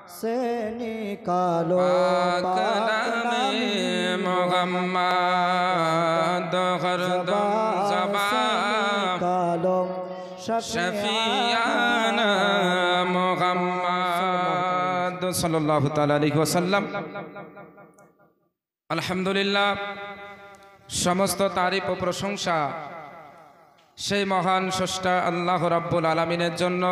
से निकालो पाकलामे मोहम्मद हरदम ज़बान निकालो शफियाना मोहम्मद सल्लल्लाहु ताला अलैहि वसल्लम। अल्हम्दुलिल्लाह, समस्त तारीफ ও প্রশংসা সেই মহান স্রষ্টা আল্লাহ রাব্বুল আলামিনের জন্য,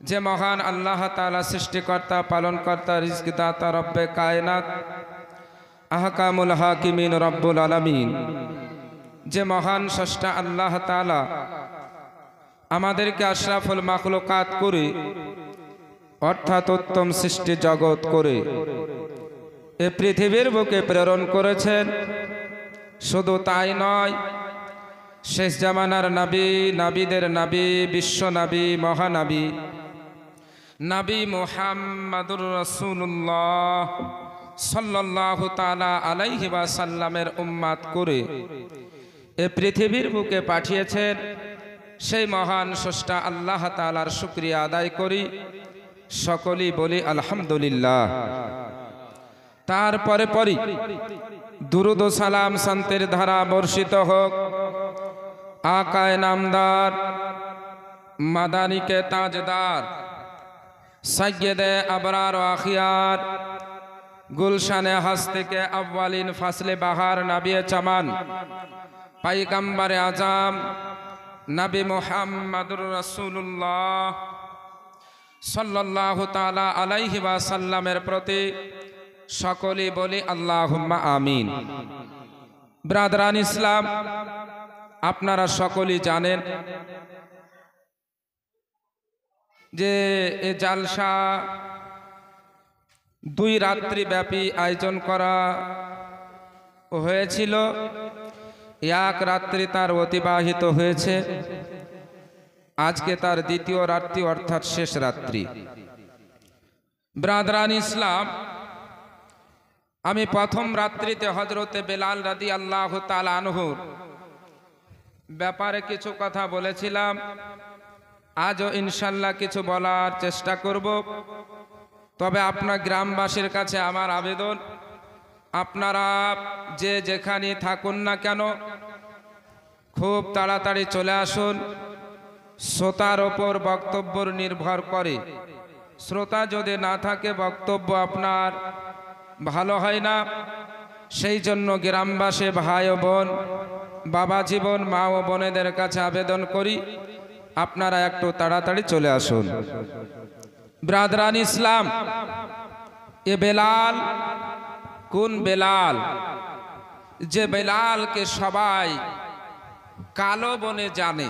যে মহান আল্লাহ তাআলা সৃষ্টিকর্তা, পালনকর্তা, রিজকদাতা, রব্বে কায়নাত, আহকামুল হাকিমিন রব্বুল আলামিন। যে মহান স্রষ্টা আল্লাহ তাআলা আমাদেরকে আশরাফুল মাখলুকাত করে, অর্থাৎ উত্তম সৃষ্টি জগৎ করে এ পৃথিবীর বুকে প্রেরণ করেছেন। শুধু তাই নয়, শেষ জামানার নবী, নবীদের নবী, বিশ্ব নবী, মহানবী নবী মুহাম্মাদুর রাসূলুল্লাহ সাল্লাল্লাহু তাআলা আলাইহি ওয়াসাল্লামের উম্মত করে এ পৃথিবীর বুকে পাঠিয়েছেন। সেই মহান স্রষ্টা আল্লাহ তাআলার শুকরিয়া আদায় করি, সকলেই বলি আলহামদুলিল্লাহ। তারপরে পরি দুরুদ ও সালাম শান্তির ধারা বর্ষিত হোক আকায়ে নামদার, মাদানিকে তাজদার, সৈয়দে আবরার ও আখিয়ার, গুলশানে হস্তিকে আউয়ালিন, ফাসলে বাহার, নবী চামান, পয়গম্বরে আজম নবী মুহাম্মদুর রাসূলুল্লাহ সাল্লাল্লাহু তাআলা আলাইহি ওয়াসাল্লামের প্রতি সকলেই বলি আল্লাহুম্মা আমিন। ব্রাদারান ইসলাম, আপনারা সকলেই জানেন যে এ জালসা 2 রাত্রি ব্যাপী আয়োজন করা হয়েছিল। 1 রাত্রি তার অতিবাহিত হয়েছে, আজকে তার দ্বিতীয় রাত্রি অর্থাৎ শেষ রাত্রি। ব্রাদারান ইসলাম, আমি প্রথম রাত্রিতে হযরতে বেলাল রাদিয়াল্লাহু তাআলা আনহুর ব্যাপারে কিছু কথা বলেছিলাম। আজও ইনশাআল্লাহ কিছু বলার চেষ্টা করব। তবে আপনার গ্রামবাসীর কাছে আমার আবেদন, আপনারা যে যেখানে থাকুন না কেন খুব তাড়াতাড়ি চলে আসুন। শ্রোতার ওপর বক্তব্য নির্ভর করে। শ্রোতা যদি না থাকে বক্তব্য আপনার ভালো হয় না। সেই জন্য গ্রামবাসী ভাই ও বোন, বাবা জীবন, মা ও বোনেদের কাছে আবেদন করি, আপনারা একটু তাড়াতাড়ি চলে আসুন। ব্রাদারান ইসলাম, এ বেলাল কোন বেলাল? যে বেলালকে সবাই কালো বনে জানে।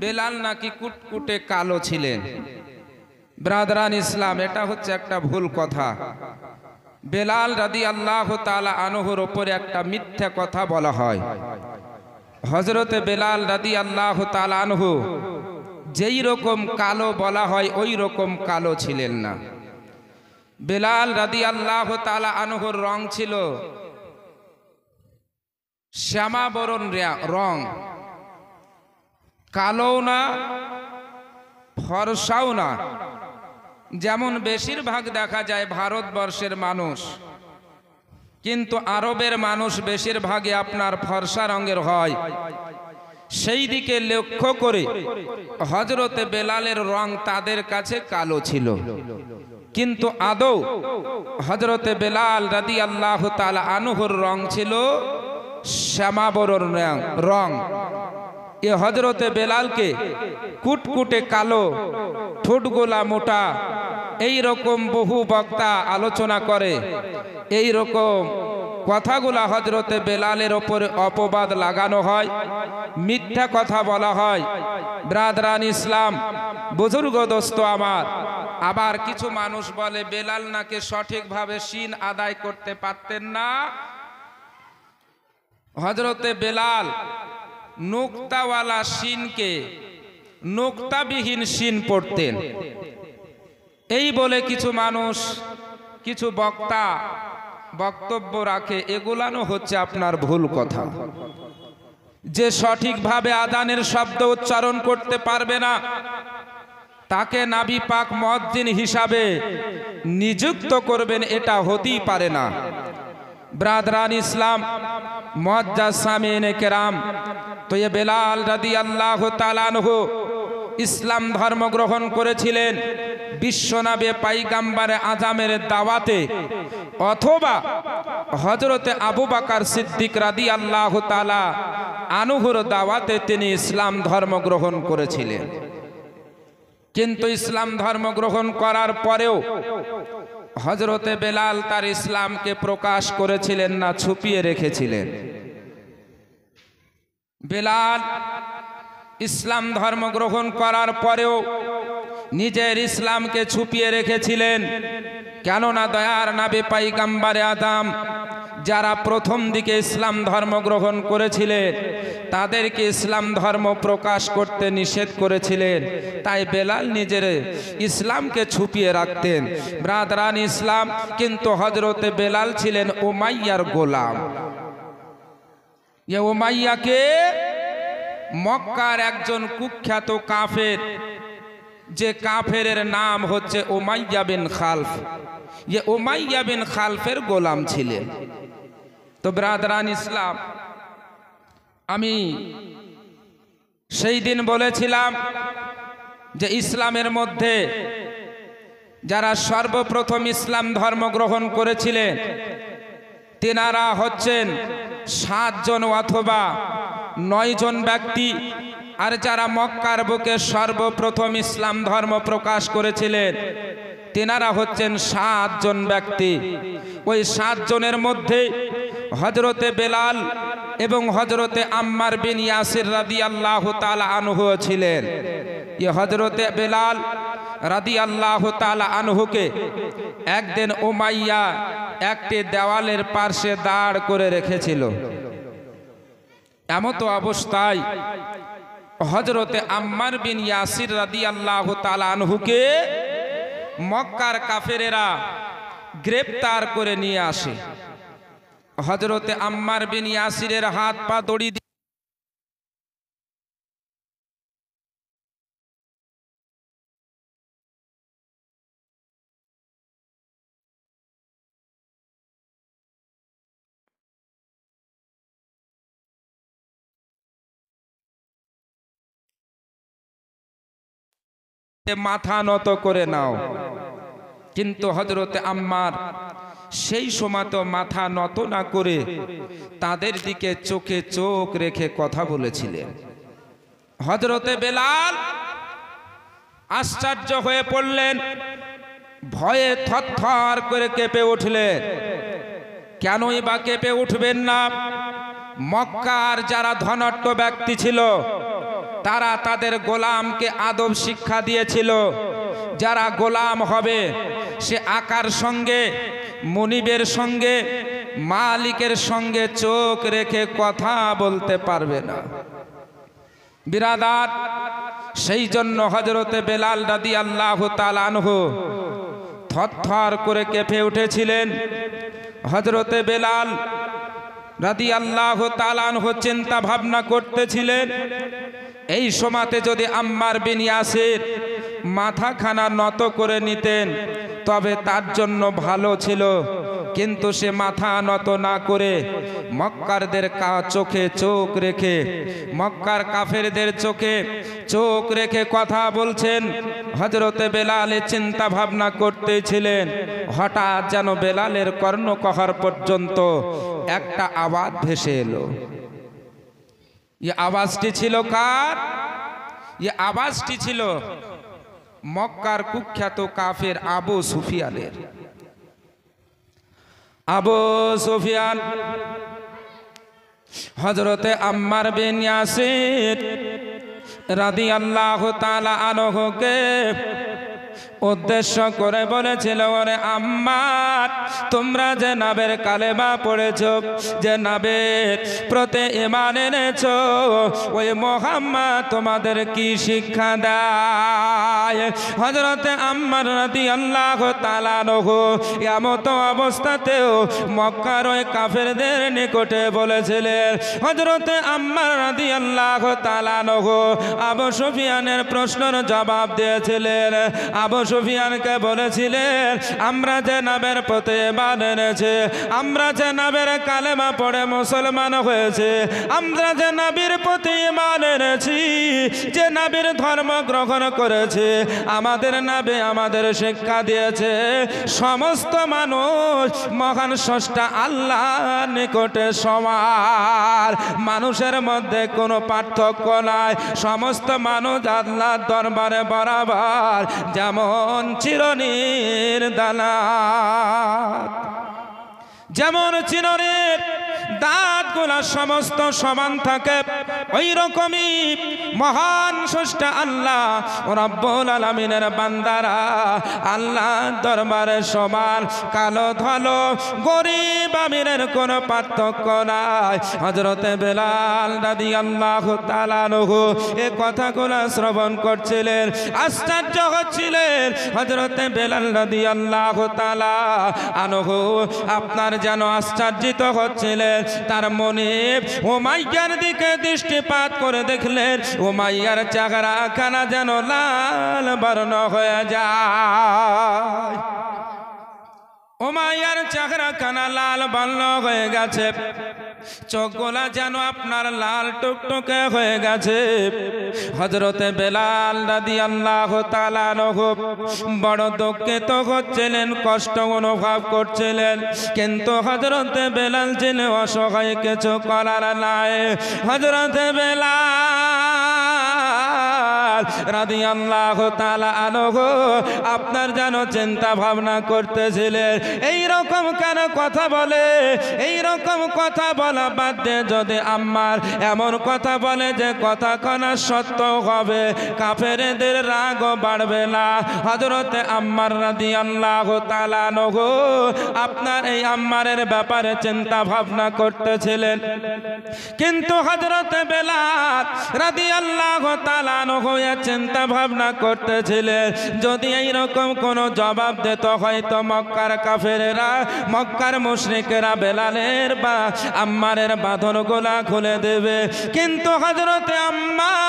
বেলাল নাকি কুটকুটে কালো ছিলেন। ব্রাদারান ইসলাম, এটা হচ্ছে একটা ভুল কথা। বেলাল রাদিয়াল্লাহু তাআলা আনহুর উপরে একটা মিথ্যা কথা বলা হয়। হযরতে বেলাল রাদিয়াল্লাহু তাআলা আনহু যেই রকম কালো বলা হয় ওই রকম কালো ছিলেন না। বেলাল রাদিয়াল্লাহু তাআলা আনহুর রং ছিল শ্যামা বরণ রং, কালো না ফর্সাও না। যেমন বেশিরভাগ দেখা যায় ভারতবর্ষের মানুষ, কিন্তু আরবের মানুষ বেশিরভাগই আপনার ফর্সা রঙের হয়। সেই দিকে লক্ষ্য করে হযরতে বেলালের রং তাদের কাছে কালো ছিল, কিন্তু আদৌ হযরতে বেলাল রাদিয়াল্লাহু তাআলা আনহুর রং ছিল শ্যামা বরণ রং। এ হযরতে বেলালকে কুটকুটে কালো, ঠোঁটগোলা মোটা, এই রকম বহু বক্তা আলোচনা করে। এই রকম কথাগুলা হযরতে বেলালের ওপরে অপবাদ লাগানো হয়, মিথ্যা কথা বলা হয়। ব্রাদারান ইসলাম, বুজুর্গ দোস্ত আমার, আবার কিছু মানুষ বলে বেলাল নাকি সঠিকভাবে শিন আদায় করতে পারতেন না। হযরতে বেলাল নুকতাওয়ালা শিনকে নুকতাবিহীন শিন পড়তেন। এই বলে কিছু মানুষ, কিছু বক্তা বক্তব্য রাখে, এগুলানো হচ্ছে আপনার ভুল কথা। যে সঠিকভাবে আযানের শব্দ উচ্চারণ করতে পারবে না তাকে নবী পাক মুয়াজ্জিন হিসাবে নিযুক্ত করবেন এটা হতেই পারে না। ব্রাদরান ইসলাম, মুআজ্জাজ সামিন কেরাম, তো এ বেলাল রাদিয়াল্লাহু তাআলা আনহু ইসলাম ধর্ম গ্রহণ করেছিলেন বিশ্বনবী পয়গম্বরে আজমের দাওয়াতে, অথবা হযরতে আবু বকর সিদ্দিক রাদিয়াল্লাহু তাআলা আনহুর দাওয়াতে তিনি ইসলাম ধর্ম গ্রহণ করেছিলেন। কিন্তু ইসলাম ধর্ম গ্রহণ করার পরেও হযরতে বেলাল তার ইসলামকে প্রকাশ করেছিলেন না, ছুপিয়ে রেখেছিলেন। বেলাল ইসলাম ধর্ম গ্রহণ করার পরেও নিজের ইসলামকে ছুপিয়ে রেখেছিলেন। কেননা দয়ার নবী পয়গম্বরে আদম যারা প্রথম দিকে ইসলাম ধর্ম গ্রহণ করেছিলেন তাদেরকে ইসলাম ধর্ম প্রকাশ করতে নিষেধ করেছিলেন, তাই বেলাল নিজের ইসলামকে ছুপিয়ে রাখতেন। ব্রাদরান ইসলাম, কিন্তু হযরতে বেলাল ছিলেন উমাইয়ার গোলাম। উমাইয়াকে মক্কার একজন কুখ্যাত কাফের, যে কাফেরের নাম হচ্ছে উমাইয়া বিন খালফ, উমাইয়া বিন খালফের গোলাম ছিলেন। তো ব্রাদরান ইসলাম, আমি সেই দিন বলেছিলাম যে ইসলামের মধ্যে যারা সর্বপ্রথম ইসলাম ধর্ম গ্রহণ করেছিলেন তেনারা হচ্ছেন 7 জন অথবা 9 জন ব্যক্তি, আর যারা মক্কার বুকে সর্বপ্রথম ইসলাম ধর্ম প্রকাশ করেছিলেন তেনারা হচ্ছেন 7 জন ব্যক্তি। ওই 7 জনের মধ্যে হযরতে বেলাল এবং হযরতে আম্মার বিন ইয়াসির রাদিয়াল্লাহু তাআলা আনহু ছিলেন। হযরতে বেলাল রাদিয়াল্লাহু তাআলা আনহুকে একদিন উমাইয়া একটি দেওয়ালের পাশে দাঁড় করে রেখেছিল। এমত অবস্থায় হযরতে আম্মার বিন ইয়াসির রাদিয়াল্লাহু তাআলা আনহুকে মক্কার কাফেরেরা গ্রেফতার করে নিয়ে আসে। হযরতে আম্মার বিন ইয়াসিরের হাত পা দড়ি দিয়ে মাথা নত করে নাও, কিন্তু হযরতে আম্মার সেই সময় তো মাথা নত না করে তাদের দিকে চোখে চোখ রেখে কথা বলেছিলেন। হযরতে বেলাল আশ্চর্য হয়ে পড়লেন, ভয়ে থরথর করে কেঁপে উঠলেন। কেনই বা কেঁপে উঠবেন না? মক্কার যারা ধনাঢ্য ব্যক্তি ছিল তারা তাদের গোলামকে আদব শিক্ষা দিয়েছিল। যারা গোলাম হবে সে আকার সঙ্গে, মুনিবের সঙ্গে, মালিকের সঙ্গে চোখ রেখে কথা বলতে পারবে না। বিরাদার, সেই জন্য হযরতে বেলাল রাদিয়াল্লাহু তাআলা আনহু থরথর করে কেঁপে উঠেছিলেন। হযরতে বেলাল রাদিয়াল্লাহু তাআলা আনহু চিন্তা ভাবনা করতেছিলেন, এই সময়তে যদি আম্মার বিন ইয়াসির মাথাখানা নত করে নিতেন তবে তার জন্য ভালো ছিল, কিন্তু সে মাথা নত না করে মক্কারদের চোখে চোখ রেখে, মক্কার কাফেরদের চোখে চোখ রেখে কথা বলছেন। হযরতে বেলালে চিন্তা ভাবনা করতেছিলেন, হঠাৎ যেন বেলালের কর্ণকহর পর্যন্ত একটা আওয়াজ ভেসে এলো। এই আওয়াজটি ছিল কার? এই আওয়াজটি ছিল মক্কার কুখ্যাত কাফের আবু সুফিয়ানের। আবু সুফিয়ান হযরতে আম্মার বিন ইয়াসির রাদিয়াল্লাহু তাআলা আনহুকে উদ্দেশ্য করে বলেছিল, ওরে আম্মার, তোমরা যে নবের কালেমা পড়েছো, যে নবের প্রতি ঈমান এনেছো, ওই মুহাম্মদ তোমাদের কি শিক্ষা দেয়? হযরতে আম্মার রাদিয়াল্লাহু তাআলা আনহু এমত অবস্থাতেও মক্কার ওই কাফেরদের নিকটে বলেছিলেন। হযরতে আম্মার রাদিয়াল্লাহু তাআলা আনহু আবু সুফিয়ানের প্রশ্নের জবাব দিয়েছিলেন, আবু সুফিয়ানকে বলেছিলেন, আমরা যে নবীর প্রতি ঈমান এনেছি, আমরা যে নবীর কালেমা পড়ে মুসলমান হয়েছে, আমরা যে নবীর প্রতি ঈমান এনেছি, যে নবীর ধর্ম গ্রহণ করেছে, আমাদের নবী আমাদের শিক্ষা দিয়েছে সমস্ত মানুষ মহান স্রষ্টা আল্লাহর নিকটে সমান, মানুষের মধ্যে কোনো পার্থক্য নাই, সমস্ত মানুষ আল্লাহর দরবারে বরাবর, যেমন চিরনির দানাত, যেমন চিরনির দাঁতগুলা সমস্ত সমান থাকে, ওই রকমই মহান স্রষ্টা আল্লাহ রব্বুল আলামিনের বান্দারা আল্লাহর দরবারে সমান, কালো ধলো গরিব আমিরের কোনো পার্থক্য নাই। হযরতে বেলাল রাদিয়াল্লাহু তাআলা আনহু এই কথাগুলো শ্রবণ করছিলেন, আশ্চর্য হচ্ছিলেন। হযরতে বেলাল রাদিয়াল্লাহু তাআলা আনহু আপনার যেন আশ্চর্যিত হচ্ছিলেন, তার মনে উমাইয়ার দিকে দৃষ্টিপাত করে দেখলেন উমাইয়ার চেহারা খানা যেন লাল বর্ণ হয়ে যায়, উমাইয়ার চেহারা খানা লাল বর্ণ হয়ে গেছে, চোখগুলা যেন আপনার লাল টুকটুকে হয়ে গেছে। হযরতে বেলাল রাদিয়াল্লাহু তাআলা আনহু বড় দুঃখিত হচ্ছিলেন, কষ্ট অনুভব করছিলেন, কিন্তু হযরতে বেলাল যিনি অসহায়, কিছু করার নাই। হযরতে বেলাল রাদিয়াল্লাহু তাআলা আনহু আপনার যেন চিন্তা ভাবনা করতেছিলেন, এই রকম কেন কথা বলে, এই রকম কথা বলা বাদ দিয়ে যদি আম্মার এমন কথা বলে যে কথা কনা সত্য হবে, কাফেরদের রাগও বাড়বে না। হযরতে আম্মার রাদিয়াল্লাহু তাআলা আনহু আপনার এই আম্মারের ব্যাপারে চিন্তা ভাবনা করতেছিলেন, কিন্তু হযরতে বেলাল রাদিয়াল্লাহু তাআলা আনহু চিন্তা ভাবনা করতেছিলেন, যদি এই রকম কোন জবাব দিত হয়তো মক্কার কাফেরেরা, মক্কার মুশরিকেরা বেলালের বা আম্মারের বাঁধন গোলা খুলে দেবে। কিন্তু হযরতে আম্মার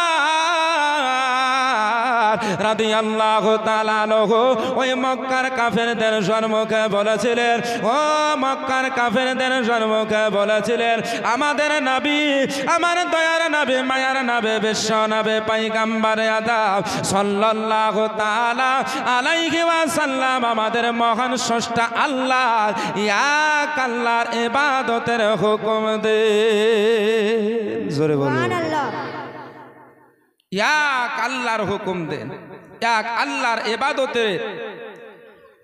রাদিয়াল্লাহু তাআলা আনহু ওই মক্কার কাফেরদের সম্মুখে বলেছিলেন, ও মক্কার কাফেরদের সম্মুখে বলেছিলেন, আমাদের নবী, আমার দয়ার নবী, মায়ার নবী, বিশ্ব নবী, পয়গম্বরে আদম সাল্লাল্লাহু তাআলা আলাইহি ওয়াসাল্লাম আমাদের মহান স্রষ্টা আল্লাহ এক আল্লাহর ইবাদতের হুকুম দেন। জোরে বলুন সুবহানাল্লাহ। এক আল্লাহর হুকুম দেন, এক আল্লাহর ইবাদতের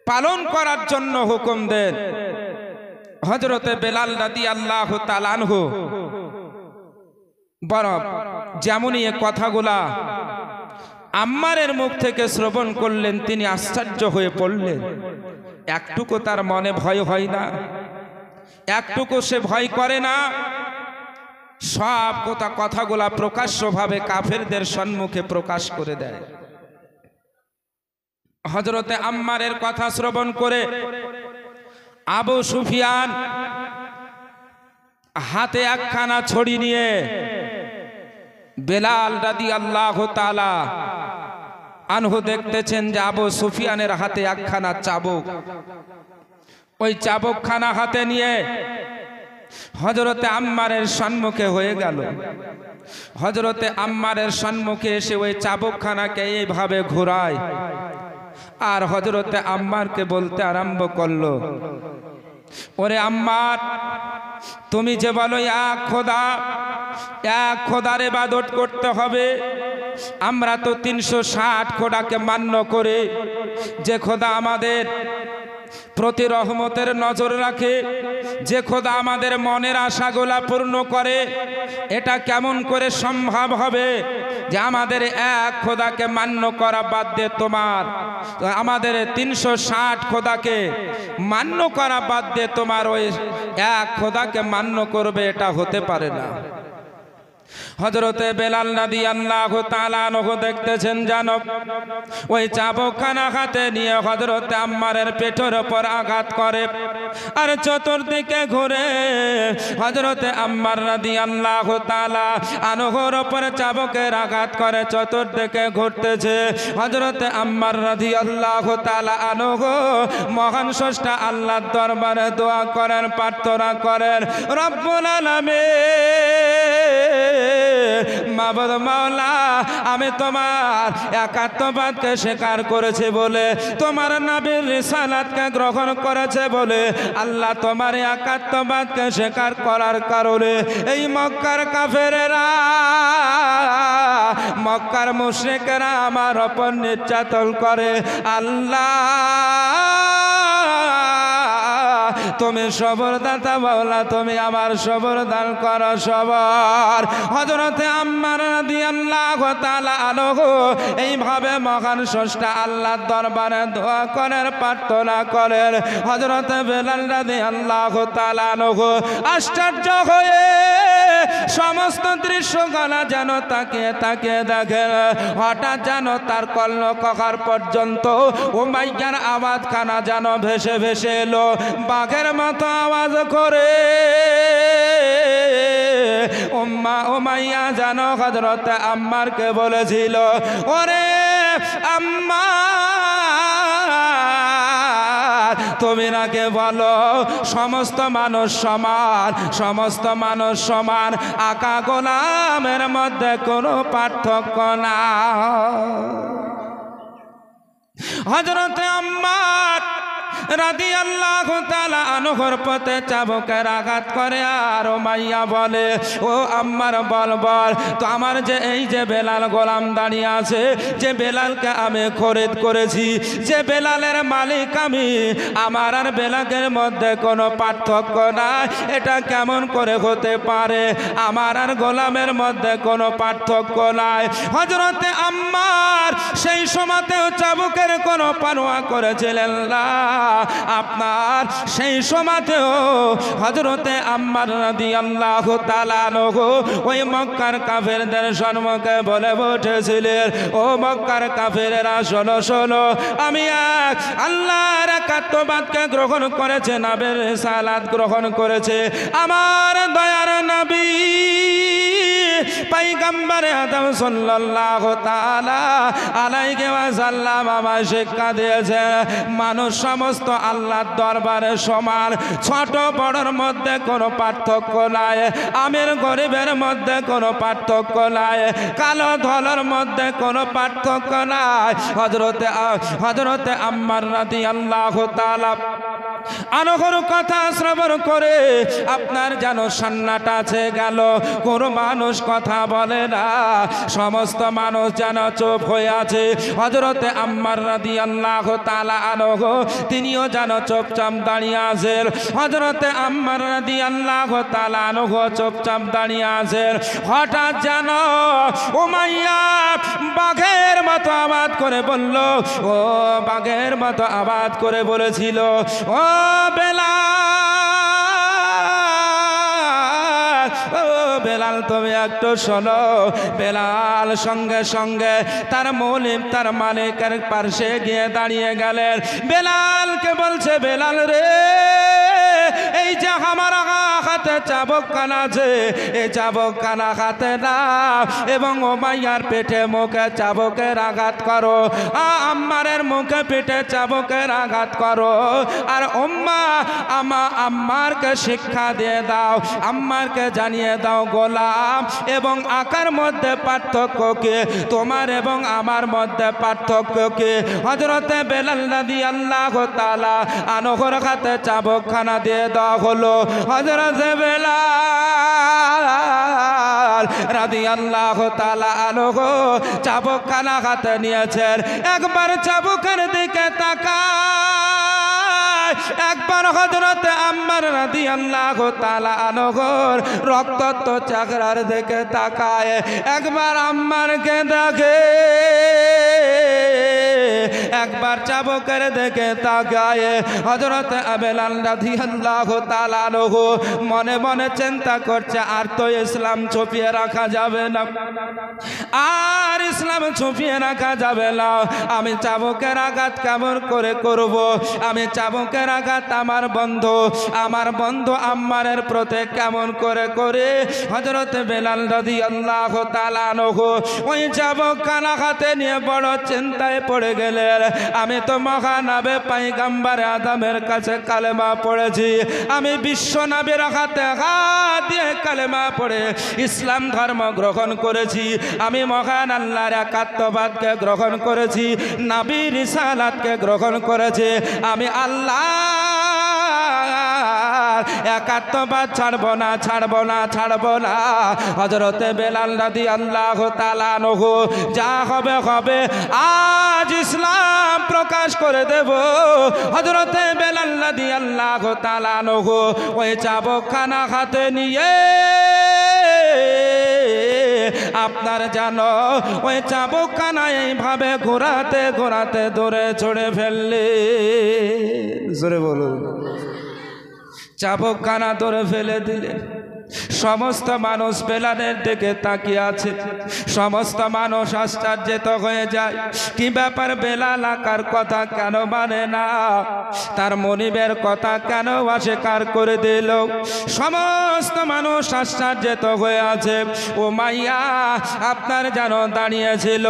পালন করার জন্য হুকুম দেন। হযরতে বেলাল রাদিয়াল্লাহু তাআলা আনহু বড় যেমনই এই কথাগুলা আম্মারের মুখ থেকে শ্রবণ করলেন, তিনি আশ্চর্য হয়ে পড়লেন। একটুকু তার মনে ভয় হয় না, একটুকু সে ভয় করে না, সব কথাগুলা প্রকাশ্যভাবে কাফেরদের সম্মুখে প্রকাশ করে দেয়। হযরতে আম্মারের কথা শ্রবণ করে আবু সুফিয়ান হাতে একখানা ছড়ি নিয়ে বেলাল রাদিয়াল্লাহু তাআলা আনহু দেখতেছেন যে আবু সুফিয়ানের হাতে একখানা চাবুক, ওই চাবুকখানা হাতে নিয়ে হযরতে আম্মারের সম্মুখে হয়ে গেল। হযরতে আম্মারের সম্মুখে এসে ওই চাবুকখানাকে এইভাবে ঘোরায় আর হযরতে আম্মারকে বলতে আরম্ভ করলো, ওরে আম্মার, তুমি যে বলো এক খোদা, এক খোদার ইবাদত করতে হবে, আমরা তো 360 খোদাকে মান্য করি, যে খোদা আমাদের প্রতি রহমতের নজর রাখে, যে খোদা আমাদের মনের আশাগুলা পূর্ণ করে, এটা কেমন করে সম্ভব হবে যে আমাদের এক খোদাকে মান্য করা বাদ দিয়ে তোমার আমাদের 360 খোদাকে মান্য করা বাদ দিয়ে তোমার ওই এক খোদাকে মান্য করবে? এটা হতে পারে না। হযরতে বেলাল রাদিয়াল্লাহু তাআলা আনহু দেখতেছেন জানো ওই চাবুকখানা হাতে নিয়ে হযরতে আম্মারের পেটের উপর আঘাত করে আর চতুর্দিকে ঘুরে হযরতে আম্মার রাদিয়াল্লাহু তাআলা আনহুর উপর চাবুকের আঘাত করে চতুর্দিকে ঘুরতেছে হযরতে আম্মার রাদিয়াল্লাহু তাআলা আনহু মহান স্রষ্টা আল্লাহর দরবারে দোয়া করেন প্রার্থনা করেন রব্বুল আলামিন মাবুদ মাওলা আমি তোমার একাত্মবাদকে স্বীকার করেছি বলে তোমার নবীর রিসালাতকে গ্রহণ করেছে বলে আল্লাহ তোমার একাত্মবাদকে স্বীকার করার কারণে এই মক্কার কাফেরেরা মক্কার মুশরিকেরা আমার উপর নির্যাতন করে আল্লাহ তুমি সবর দাতা মাওলা তুমি আমার সবর দান করো সবর হযরতে আম্মার রাদিয়াল্লাহু তাআলা আনহু এইভাবে মহান স্রষ্টা আল্লাহর দরবারে দোয়া করেন প্রার্থনা করেন হযরতে বেলাল রাদিয়াল্লাহু তাআলা আনহু আশ্চর্য হয়ে সমস্ত দৃশ্যগুলো যেন তাকিয়ে তাকিয়ে দেখেন হঠাৎ যেন তার কর্ণকখার পর্যন্ত উমাইয়ার আওয়াজখানা যেন ভেসে ভেসে এলো বাঘের মতো আওয়াজ করে উমাইয়া যেন হযরতে আম্মারকে বলেছিল ওরে আম্মার তুমি নাকি বলো সমস্ত মানুষ সমান সমস্ত মানুষ সমান আকা গোলামের মধ্যে কোনো পার্থক্য না হযরতে আম্মার রাদিয়াল্লাহু তাআলা আনহুর পথে চাবুকের আঘাত করে আর উমাইয়া বলে ও আম্মার বল বল তো আমার যে এই যে বেলাল গোলাম দাঁড়িয়ে আছে যে বেলালকে আমি খরিদ করেছি যে বেলালের মালিক আমি আমার আর বেলালের মধ্যে কোনো পার্থক্য নাই এটা কেমন করে হতে পারে আমার আর গোলামের মধ্যে কোনো পার্থক্য নাই হযরতে আম্মার সেই সময়তেও চাবুকের কোনো পারোয়া করেছিলেন না আপনার সেই সময়তেও হযরতে আম্মার রাদিয়াল্লাহু তাআলা আনহু ওই মক্কার কাফেরদের সম্মুখে বলে উঠেছিলেন ও মক্কার কাফেরেরা শোনো শোনো আমি এক আল্লাহর একাত্মবাদকে গ্রহণ করেছে নবীর রিসালাত গ্রহণ করেছে আমার দয়ার নবী পয়গম্বর আদম সাল্লাল্লাহু তাআলা আলাইহি ওয়াসাল্লাম আমায় শিক্ষা দিয়েছেন মানুষ সমস্ত আল্লাহর দরবারে সমান ছোট বড়র মধ্যে কোনো পার্থক্য নাই আমির গরিবের মধ্যে কোনো পার্থক্য নাই কালো ধলার মধ্যে কোনো পার্থক্য নাই হযরতে আম্মার রাদিয়াল্লাহু তাআলা আনহুর কথা শ্রবণ করে আপনার যেন সান্নাটা আছে গেল কোনো মানুষ কথা বলে না সমস্ত মানুষ যেন চুপ হয়ে আছে হযরতে আম্মার রাদিয়াল্লাহু তাআলা আনহু তিনিও যেন চুপচাপ দাঁড়িয়ে আছেন হযরতে আম্মার রাদিয়াল্লাহু তাআলা আনহু চুপচাপ দাঁড়িয়ে আছেন হঠাৎ যেন উমাইয়া বাঘের মতো আওয়াজ করে বলল ও বাঘের মতো আওয়াজ করে বলেছিল ও বেলাল ও বেলাল তুমি একটু শোনো বেলাল সঙ্গে সঙ্গে তার মৌলিক তার মালিকের পাশে গিয়ে দাঁড়িয়ে গেলেন বেলালকে বলছে বেলাল রে এই যে আমার হাতে চাবুকখানা আছে এই চাবুকখানা হাতে নাও এবং উমাইয়ার পেটে মুখে চাবুকের আঘাত করো আম্মারের মুখে পেটে চাবুকের আঘাত করো আর আম্মারকে শিক্ষা দিয়ে দাও আম্মারকে জানিয়ে দাও গোলাম এবং আকার মধ্যে পার্থক্য কি তোমার এবং আমার মধ্যে পার্থক্য কি হযরতে বেলাল রাদিয়াল্লাহু তাআলা আনহুর হাতে চাবুকখানা দিয়ে দেওয়া হলো হযরতে বেলাল রাদিয়াল্লাহু তাআলা আনহু চাবুকখানা হাতে নিয়েছেন একবার চাবুকের দিকে তাকায় একবার হযরতে আম্মার রাদিয়াল্লাহু তাআলা আনহুর রক্তাক্ত চেহারার দিকে তাকায় একবার আম্মারকে দেখে একবার চাবকের দিকে তাকায় হযরত বেলাল রাদিয়াল্লাহু তাআলা আনহু মনে মনে চিন্তা করছে, আর তো ইসলাম ছুপিয়ে রাখা যাবে না, আর ইসলাম ছুপিয়ে রাখা যাবে না। আমি চাবকের আঘাত কেমন করে করব? আমি চাবকের আঘাত আমার বন্ধু আম্মারের প্রতি কেমন করে করে হযরত বেলাল রাদিয়াল্লাহু তাআলা আনহু ওই চাবক কানা হাতে নিয়ে বড় চিন্তায় পড়ে গেলেন। আমি তো মহানবী পয়গম্বর আদমের কাছে কালেমা পড়েছি, আমি বিশ্ব নবীর হাতে হাত দিয়ে কালেমা পড়ে ইসলাম ধর্ম গ্রহণ করেছি, আমি মহান আল্লাহর একাত্মবাদকে গ্রহণ করেছি, নবীর রিসালাতকে গ্রহণ করেছি, আমি আল্লাহ একাত্মবাদ ছাড়বো না। হযরতে বেলাল রাদিয়াল্লাহু তাআলা আনহু যা হবে হবে, আজ ইসলাম প্রকাশ করে দেব। হযরতে বেলাল রাদিয়াল্লাহু তাআলা আনহু ওই চাবকখানা হাতে নিয়ে আপনার জানো ওই চাবকখানা এইভাবে ঘোরাতে দূরে ছড়ে ফেললে, জোরে বলুন, চাবকখানা ধরে ফেলে দিলে। সমস্ত মানুষ বেলালের দিকে তাকিয়ে আছে, সমস্ত মানুষ আশ্চর্যিত হয়ে যায়, কি ব্যাপার, বেলাল আকার কথা কেন মানে না, তার মনিবের কথা কেন অস্বীকার করে দিল? সমস্ত মানুষ আশ্চর্যিত হয়ে আছে। ও মাইয়া আপনার যেন দাঁড়িয়েছিল,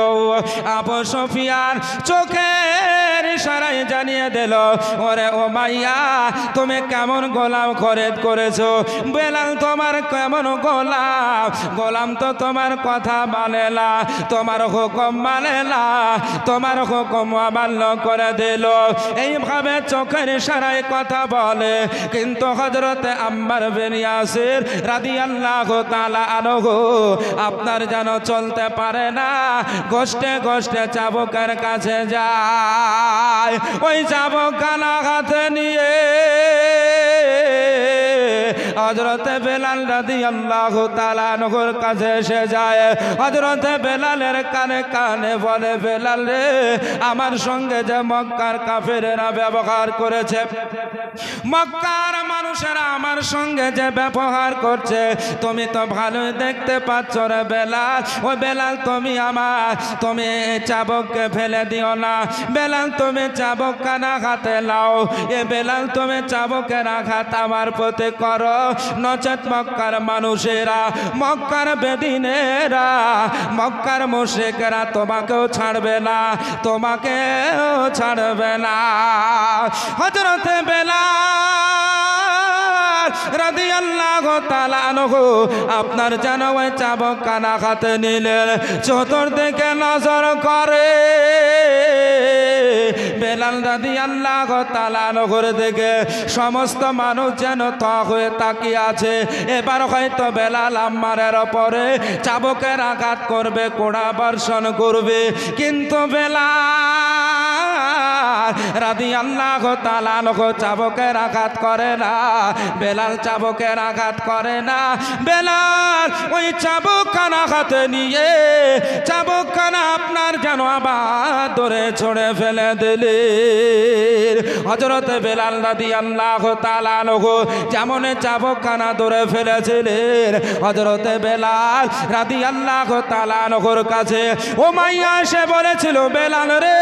আবু সুফিয়ান চোখের ইশারায় জানিয়ে দিল, ওরে ও মাইয়া তুমি কেমন গোলাম খরিদ করেছো? বেলাল তোমার কেমন গোলাম তো তোমার কথা মানে না, তোমার হুকুম মানে না, তোমার হুকুম অমান্য করে দিল। এইভাবে চোখের ইশারায় কথা বলে, কিন্তু হযরতে আম্মার বিন ইয়াসির রাদিয়াল্লাহু তাআলা আনহু আপনার যেন চলতে পারে না, গোষ্ঠে গোষ্ঠে চাবকের কাছে যায়, ওই চাবক কানা হাতে নিয়ে হযরতে বেলাল রাদিয়াল্লাহু তাআলা আনহুর কাছে এসে যায়। হযরতে বেলালের কানে কানে বলে, বেলাল রে, আমার সঙ্গে যে মক্কার কাফেরেরা ব্যবহার করেছে, মক্কার মানুষেরা আমার সঙ্গে যে ব্যবহার করছে, তুমি তো ভালোই দেখতে পাচ্ছ রে বেলাল। ও বেলাল তুমি চাবককে ফেলে দিও না, বেলাল তুমি চাবক কানা হাতে লাও, এ বেলাল তুমি চাবকের আঘাত আমার প্রতি করো, নচেত মক্কার মানুষেরা, মক্কার বেদিনেরা, মক্কার মুশরিকরা তোমাকেও ছাড়বে না। হযরতে বেলাল রাদিয়াল্লাহু তাআলা আনহু আপনার যেন ওই চাবক কানা হাতে নিলেন, চতুর্দিকে নজর করে বেলাল রাদিয়াল্লাহু তাআলা আনহুর দিকে সমস্ত মানুষ যেন হয়ে তাকিয়ে আছে। এবার হয়তো বেলাল আম্মারের ওপরে চাবকের আঘাত করবে, কোড়া বর্ষণ করবে, কিন্তু বেলাল রাদিয়াল্লাহু তাআলা আনহু চাবকের আঘাত করে না, বেলাল চাবকের আঘাত করে না। বেলাল ওই চাবকখানা হাতে নিয়ে চাবকখানা আপনার যেন আবার ধরে ছড়ে ফেলে দিলে। হযরতে বেলাল রাদিয়াল্লাহু তাআলা আনহু যেমন চাবকখানা ধরে ফেলেছিলেন, হযরতে বেলাল রাদিয়াল্লাহু তাআলা আনহুর কাছে উমাইয়া এসে বলেছিল, বেলাল রে,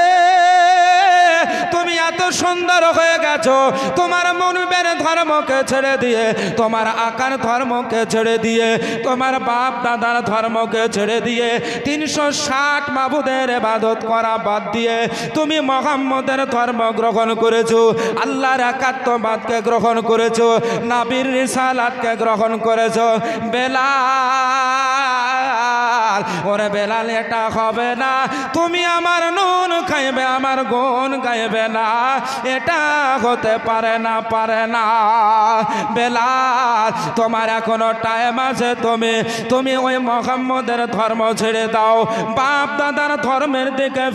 তুমি এত সুন্দর হয়ে গেছো, তোমার মনিবের ধর্মকে ছেড়ে দিয়ে, তোমার আকার ধর্মকে ছেড়ে দিয়ে, তোমার বাপ দাদার ধর্মকে ছেড়ে দিয়ে, 360 মাবুদের ইবাদত করা বাদ দিয়ে তুমি মুহাম্মদের ধর্ম গ্রহণ করেছো, আল্লাহর একাত্মবাদকে গ্রহণ করেছো, নবীর রিসালাতকে গ্রহণ করেছো। বেলাল, ওরে বেলাল, এটা হবে না, তুমি আমার নুন খাইবে, আমার গুণ গাইবে না, এটা হতে পারে না। বেলাল, তোমার এখনো টাইম আছে, তুমি ওই মুহাম্মদের ধর্ম ছেড়ে দাও, বাপ দাদার ধর্মের দিকে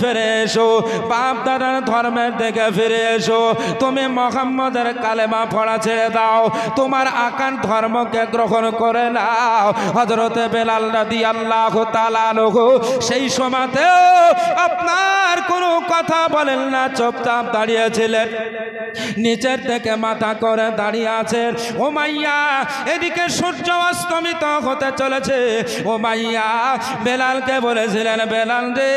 ফিরে এসো, তুমি মুহাম্মদের কালেমা পড়া ছেড়ে দাও, তোমার আকার ধর্মকে গ্রহণ করে নাও। হযরতে বেলাল রাদিয়াল্লাহু তাআলা আনহু সেই সময়তেও আপনার কোনো কথা বলেন না, চুপচাপ দাঁড়িয়েছিলেন, নিচের থেকে মাথা করে দাঁড়িয়ে আছেন। উমাইয়া এদিকে সূর্য অস্তমিত হতে চলেছে। উমাইয়া বেলালকে বলেছিলেন, বেলাল রে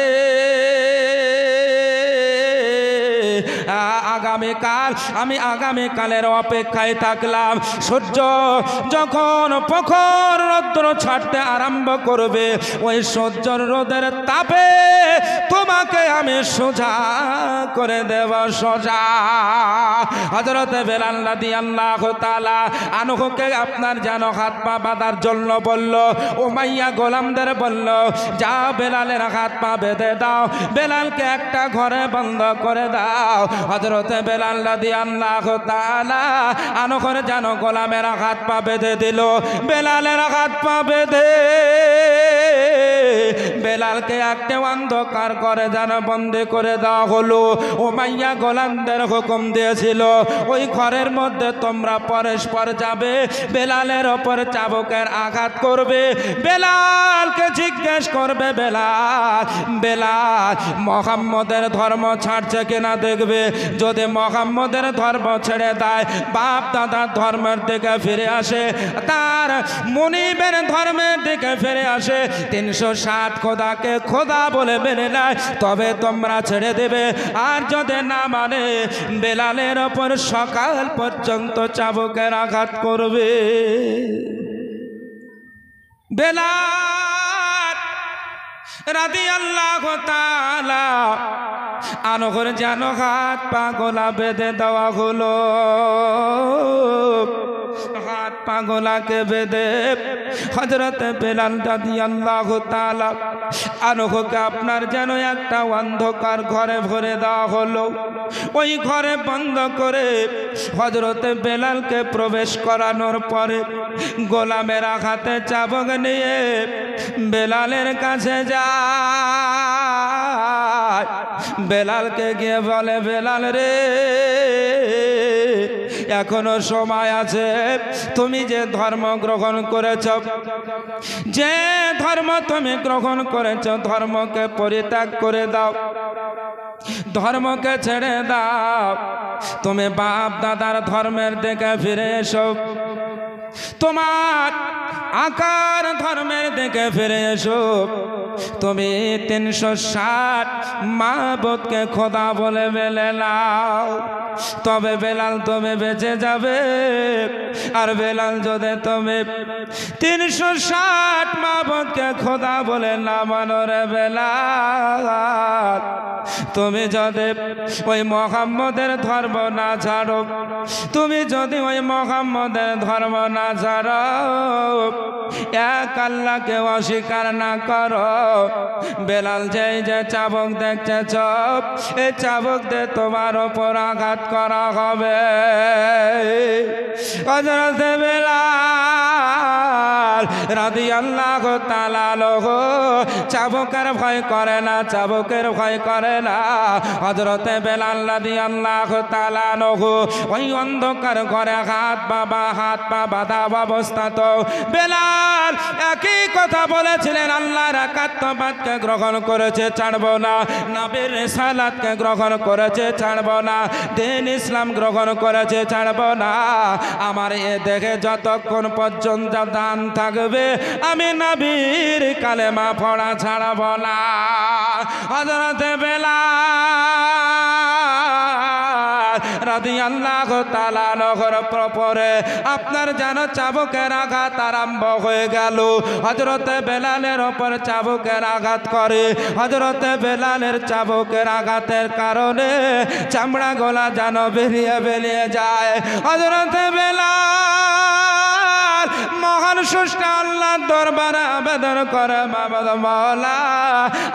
আগামীকাল আমি আগামীকালের অপেক্ষায় থাকলাম। সূর্য যখন প্রখর রৌদ্র ছাড়তে আরম্ভ করবে, ওই সূর্যের রোদের তাপে তোমাকে আমি সোজা করে দেব, সোজা। হযরত বেলাল রাদিয়াল্লাহু তাআলা আনহুকে আপনার যেন হাত পা বাঁধার জন্য বলল। উমাইয়া গোলামদের বলল, যা বেলালের হাত পা বেঁধে দাও, বেলালকে একটা ঘরে বন্ধ করে দাও। হযরত বেলাল রাদিয়াল্লাহু তাআলা আনহুর যেন গোলামের হাত পা বেঁধে দিল। বেলালের হাত পা বেঁধে বেলালকে একটা অন্ধকার করে যেন বন্দি করে দেওয়া হলো। উমাইয়া গোলামদের হুকুম দিয়েছিল, ওই ঘরের মধ্যে তোমরা পরস্পর যাবে, বেলালের ওপর চাবুকের আঘাত করবে, বেলালকে জিজ্ঞেস করবে, বেলাল বেলাল মুহাম্মদের ধর্ম ছাড়ছে কিনা দেখবে। যদি মুহাম্মদের ধর্ম ছেড়ে দেয়, বাপ দাদার ধর্মের দিকে ফিরে আসে, তার মুনিবের ধর্মের দিকে ফিরে আসে, 360 খোদাকে খোদা বলে মেনে নেয়, তবে তোমরা ছেড়ে দেবে। আর যদি না মানে, বেলালের ওপর সকাল পর্যন্ত চাবুকের আঘাত করবে। বেলাল রাদিয়াল্লাহু তাআলা আনহুর যেন হাত পা গলা বেঁধে দেওয়া হলো। হাত পা গলাকে বেঁধে হযরত বেলাল রাদিয়াল্লাহু তাআলা আনহুকে আপনার যেন একটা অন্ধকার ঘরে ভরে দেওয়া হলো। ওই ঘরে বন্ধ করে হযরত বেলালকে প্রবেশ করানোর পরে গোলামের হাতে চাবুক নিয়ে বেলালের কাছে যায়। বেলালকে গিয়ে বলে, বেলাল রে এখনো সময় আছে, তুমি যে ধর্ম গ্রহণ করেছ, যে ধর্ম তুমি গ্রহণ করেছ, ধর্মকে পরিত্যাগ করে দাও, ধর্মকে ছেড়ে দাও, তুমি বাপ দাদার ধর্মের দিকে ফিরে এসো, তোমার আকার ধর্মের দিকে ফিরে এসো, তুমি 360 মাবুদকে খোদা বলে মেনে নাও, তবে বেলাল তুমি বেঁচে যাবে। আর বেলাল যদি তুমি 360 মাবুদকে খোদা বলে না মানো রে বেলাল, তুমি যদি ওই মুহাম্মদের ধর্ম না ছাড়ো, তুমি যদি ওই মুহাম্মদের ধর্ম না ছাড়ো, এক আল্লাহকে অস্বীকার না করো, বেলাল যেই যে চাবুক দেখতেছ, এই চাবুক দিয়ে তোমার ওপর আঘাত করা হবে। হযরত বেলাল রাদিয়াল্লাহু তাআলা আনহু চাবুকের ভয় করে না, চাবুকের ভয় করে না। হযরত বেলাল রাদিয়াল্লাহু তাআলা আনহু ওই অন্ধকার ঘরে হাত পা বাঁধা অবস্থা, তো বেলাল একই কথা বলেছিলেন, আল্লাহর একাত্মবাদকে গ্রহণ করেছে, ছাড়বো না, নবীর রিসালাতকে গ্রহণ করেছে, ছাড়বো না, দ্বীন ইসলাম গ্রহণ করেছে, ছাড়বো না। আমার এ দেখে যতক্ষণ পর্যন্ত দান থাকবে, আমি নবীর কালেমা পড়া ছাড়বো না। হযরত বেলাল রাদিয়াল্লাহু তাআলা আনহুর পরে আপনার যেন চাবুকের আঘাত আরম্ভ হয়ে গেল। হযরত বেলালের ওপর চাবুকের আঘাত করে, হযরত বেলালের চাবুকের আঘাতের কারণে চামড়া গলা যেন বেরিয়ে যায়। হযরত বেলাল মহান স্রষ্টা আল্লাহর দরবারে আবেদন করে, মাবুদ মাওলা,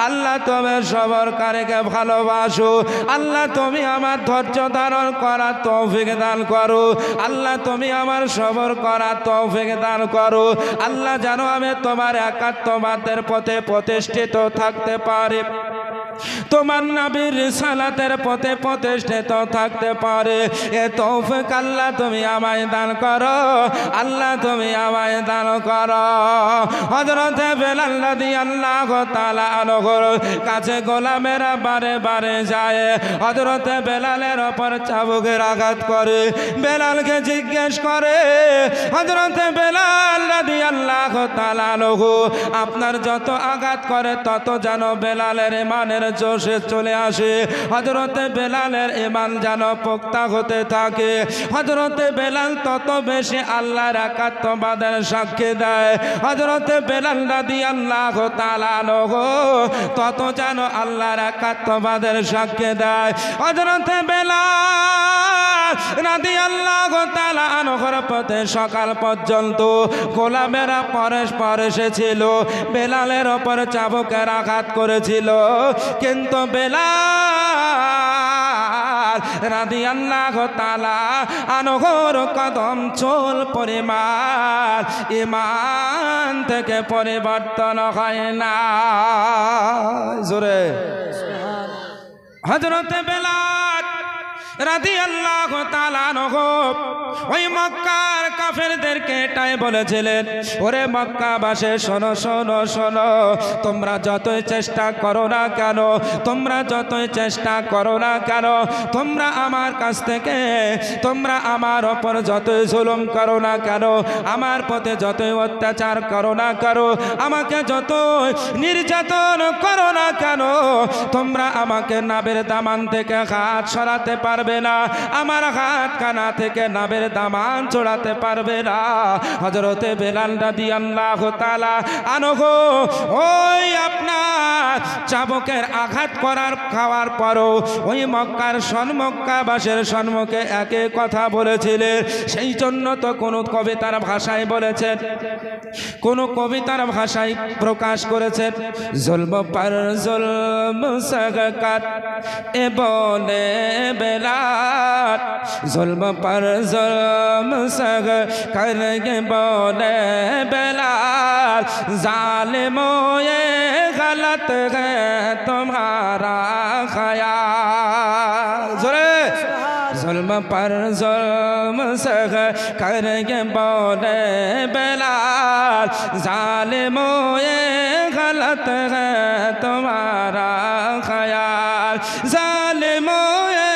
আল্লাহ তুমি সবরকারীকে ভালোবাসো, আল্লাহ তুমি আমার ধৈর্য ধারণ করার তৌফিক দান করো, আল্লাহ তুমি আমার সবর করার তৌফিক দান করো, আল্লাহ যেন আমি তোমার একাত্মবাদের পথে প্রতিষ্ঠিত থাকতে পারি। তোমার নবীর সালাতের পথে প্রতিষ্ঠিত থাকতে পারে, এ তৌফিক আল্লাহ তুমি আমায় দান করো, আল্লাহ তুমি আমায় দান করো। হযরতে বেলাল রাদিয়াল্লাহু তাআলা আনহুর কাছে গোলামেরা বারে বারে যায়, হযরতে বেলালের ওপর চাবুকের আঘাত করে। বেলালকে জিজ্ঞেস করে, হযরতে বেলাল রাদিয়াল্লাহু তাআলা আনহু আপনার যত আঘাত করে তত যেন বেলালের ঈমানের জোশে চলে আসে, হযরতে বেলালের ঈমান যেন পোক্তা হতে থাকে। হযরতে বেলাল তত বেশি আল্লাহর একাত্মবাদের সাক্ষী দেয়, হযরতে বেলাল রাদিয়াল্লাহু তাআলা আনহু তত যেন আল্লাহর একাত্মবাদের সাক্ষী দেয়। হযরতে বেলাল রাদিয়াল্লাহু তাআলা আনহুর পথে সকাল পর্যন্ত গোলামেরা পরস্পর এসেছিল, বেলালের ওপর চাবুকের আঘাত করেছিল, কিন্তু বেলাল রাদিয়াল্লাহু তাআলা আনহুর কদম চুল পরিমাণ ঈমান থেকে পরিবর্তন হয় না। জোরে হযরতে বেলাল রাদিয়াল্লাহু তাআলা আনহু ওই মক্কার কাফেরদেরকে এটাই বলেছিলেন, ওরে মক্কাবাসী শোনো শোনো শোনো, তোমরা যতই চেষ্টা করো না কেন, তোমরা যতই চেষ্টা করো না কেন, তোমরা আমার কাছ থেকে, তোমরা আমার ওপর যতই জুলুম করো না কেন, আমার পথে যতই অত্যাচার করো না করো, আমাকে যতই নির্যাতন করো না কেন, তোমরা আমাকে নাবের দামান থেকে হাত সরাতে পারবে না, আমার হাত কানা থেকে নাবের দামান চড়াতে পারবে না। হযরতে বেলাল রাদিয়াল্লাহু তাআলা আনহু ওই আপনার চাবুকের আঘাত করার খাওয়ার পরও ওই মক্কার মক্কাবাসীর সম্মুখে একই কথা বলেছিলেন। সেই জন্য তো কোনো কবিতার ভাষায় বলেছেন, কোনো কবিতার ভাষায় প্রকাশ করেছেন, জুলম পর জুলম সগকাত এ বলে বেলাল, জুলম পর জুলম সগ করগে বলে বেলাল, জালিমো ये गलत है तुम्हारा ख्याल। जोरे जुल्म पर जुल्म सग करगे बोले बेलाल, जालिमो ये गलत है तुम्हारा ख्याल, जालिमो ये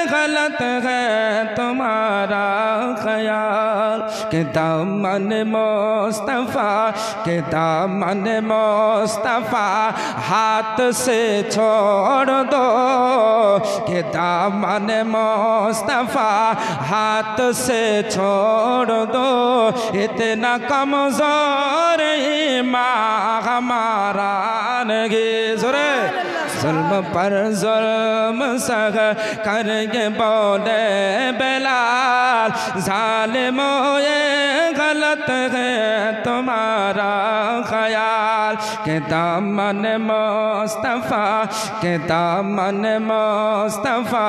गलत है तुम्हारा ख्याल। के दामन मुस्तफा, के दामन मुस्तफा हाथ से छोड़ दो, के दामन मुस्तफा हाथ से छोड़ दो, इतना कमजोर ईमान हमारा नहीं। जोरे जुल्म पर जुल्म सग करके बोले बेलाल, जालिमो ये गलत है तुम्हारा ख्याल। के दामन मुस्तफा, के दामन मुस्तफा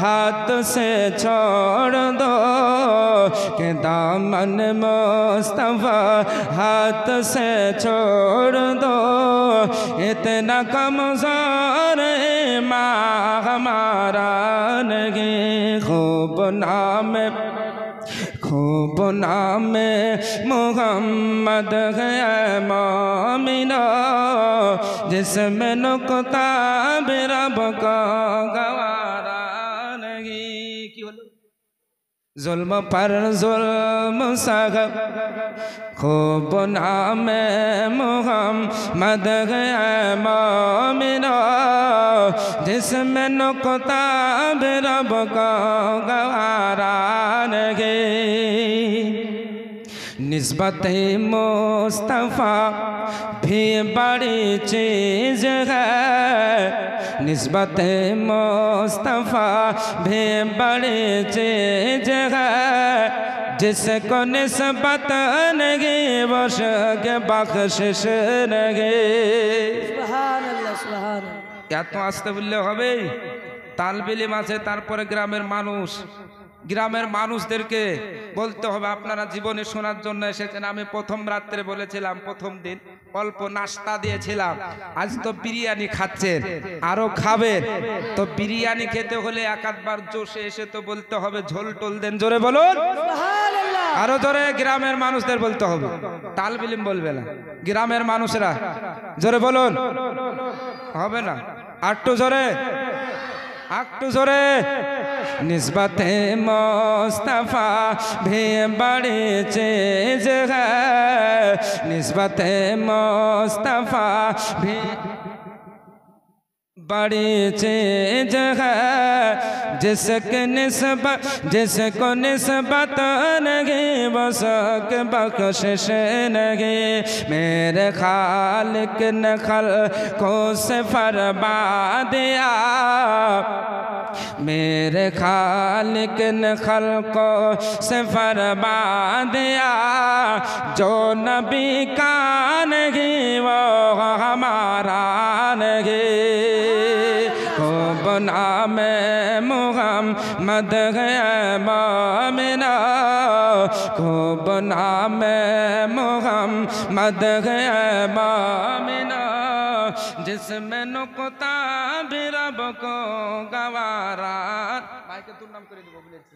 हाथ से छोड़ दो, के दामन मुस्तफा हाथ से छोड़ दो, इतना कमजोर माँ हमारा नहीं। खूब नाम, खूब नाम मोहम्मद है मोमिनो, जिसमें नुक्ता भी रब का गवारा नहीं। की बोलो जुल्म पर जुल्म सग, खूब नाम मोहम्मद है मोमिनो, जिसमें नुक्ता भी रब का गवारा नहीं। निस्बत मुस्तफ़ा भी बड़ी चीज़ है, निस्बत मुस्तफ़ा भी बड़ी चीज़ है, जिसको निस्बत नहीं बख्श के बख्शिश नहीं। সুবহান আল্লাহ, সুবহান আল্লাহ। এত আসতে বললে হবে? তালবিলিম আছে, তারপরে গ্রামের মানুষ, গ্রামের মানুষদেরকে বলতে হবে। আপনারা জীবনে শোনার জন্য এসেছেন। আমি প্রথম রাত্রে বলেছিলাম, প্রথম দিন অল্প নাস্তা দিয়েছিলাম, আজ তো বিরিয়ানি খাচ্ছেন, আরো খাবেন। তো বিরিয়ানি খেতে হলে এক আধবার জোশে এসে তো বলতে হবে ঝোল টোল দেন, জোরে বলুন, আরো জোরে। গ্রামের মানুষদের বলতে হবে, তাল বিলিম বলবে না, গ্রামের মানুষরা জোরে বলুন, হবে না, আটটু জোরে, একটু জোরে। নিসবতে মুস্তাফা ভি বড়ি চীজ হ্যায়, নিসবতে মুস্তাফা ভি बड़ी चीज है, जिसको निस्बत नहीं वो सक बख्शिश नहीं। मेरे खालिक ने खल्को से फरमा दिया, मेरे खालिक ने खल्को से फरमा दिया, जो नबी का नहीं वो हमारा नहीं। नाम मुहम्मद है मोमिना, खूब नाम मुहम्मद है मोमिना, जिसमें नुक्ता भी रब को गवारा। माइके तुम नाम करे दो बोलेছি।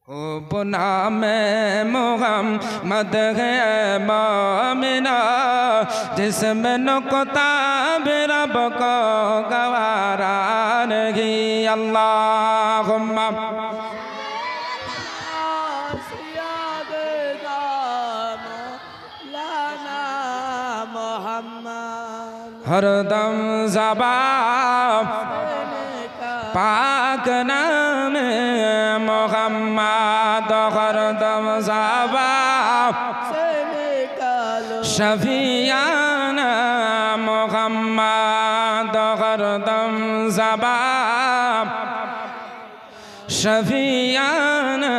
खूब नाम मुहम्मद है मोमिना, जिसमें नुक्ता भी रब को गवारा नहीं। अल्लाहुम्मा हरदम ज़बान पाक नाम मोहम्मद, हरदम ज़बान शफियाना मोहम्मद, हरदम ज़बान शफियाना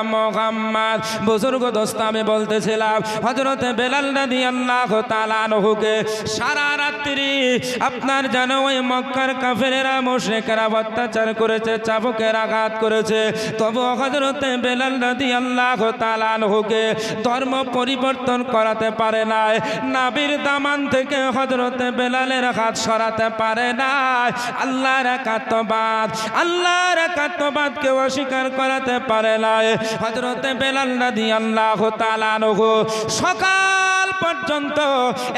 मोहम्मद। बुजुर्ग दोस्त আমি বলতেছিলাম হযরতে বেলাল রাদিয়াল্লাহু তাআলা আনহুকে সারা রাত্রি আপনার জানো ওই মক্কার কাফেরেরা মুশরিকরা অত্যাচার করেছে, চাবুকের আঘাত করেছে, তবু হযরতে বেলাল রাদিয়াল্লাহু তাআলা আনহুকে ধর্ম পরিবর্তন করাতে পারে নাই। নবীর দামান থেকে হযরতে বেলালের হাত সরাতে পারে নাই। আল্লাহর একাত্মবাদ, আল্লাহর একাত্মবাদ কেউ অস্বীকার করাতে পারে নাই। হযরতে বেলাল রাদিয়াল্লাহু তাআলা আনহু সকাল পর্যন্ত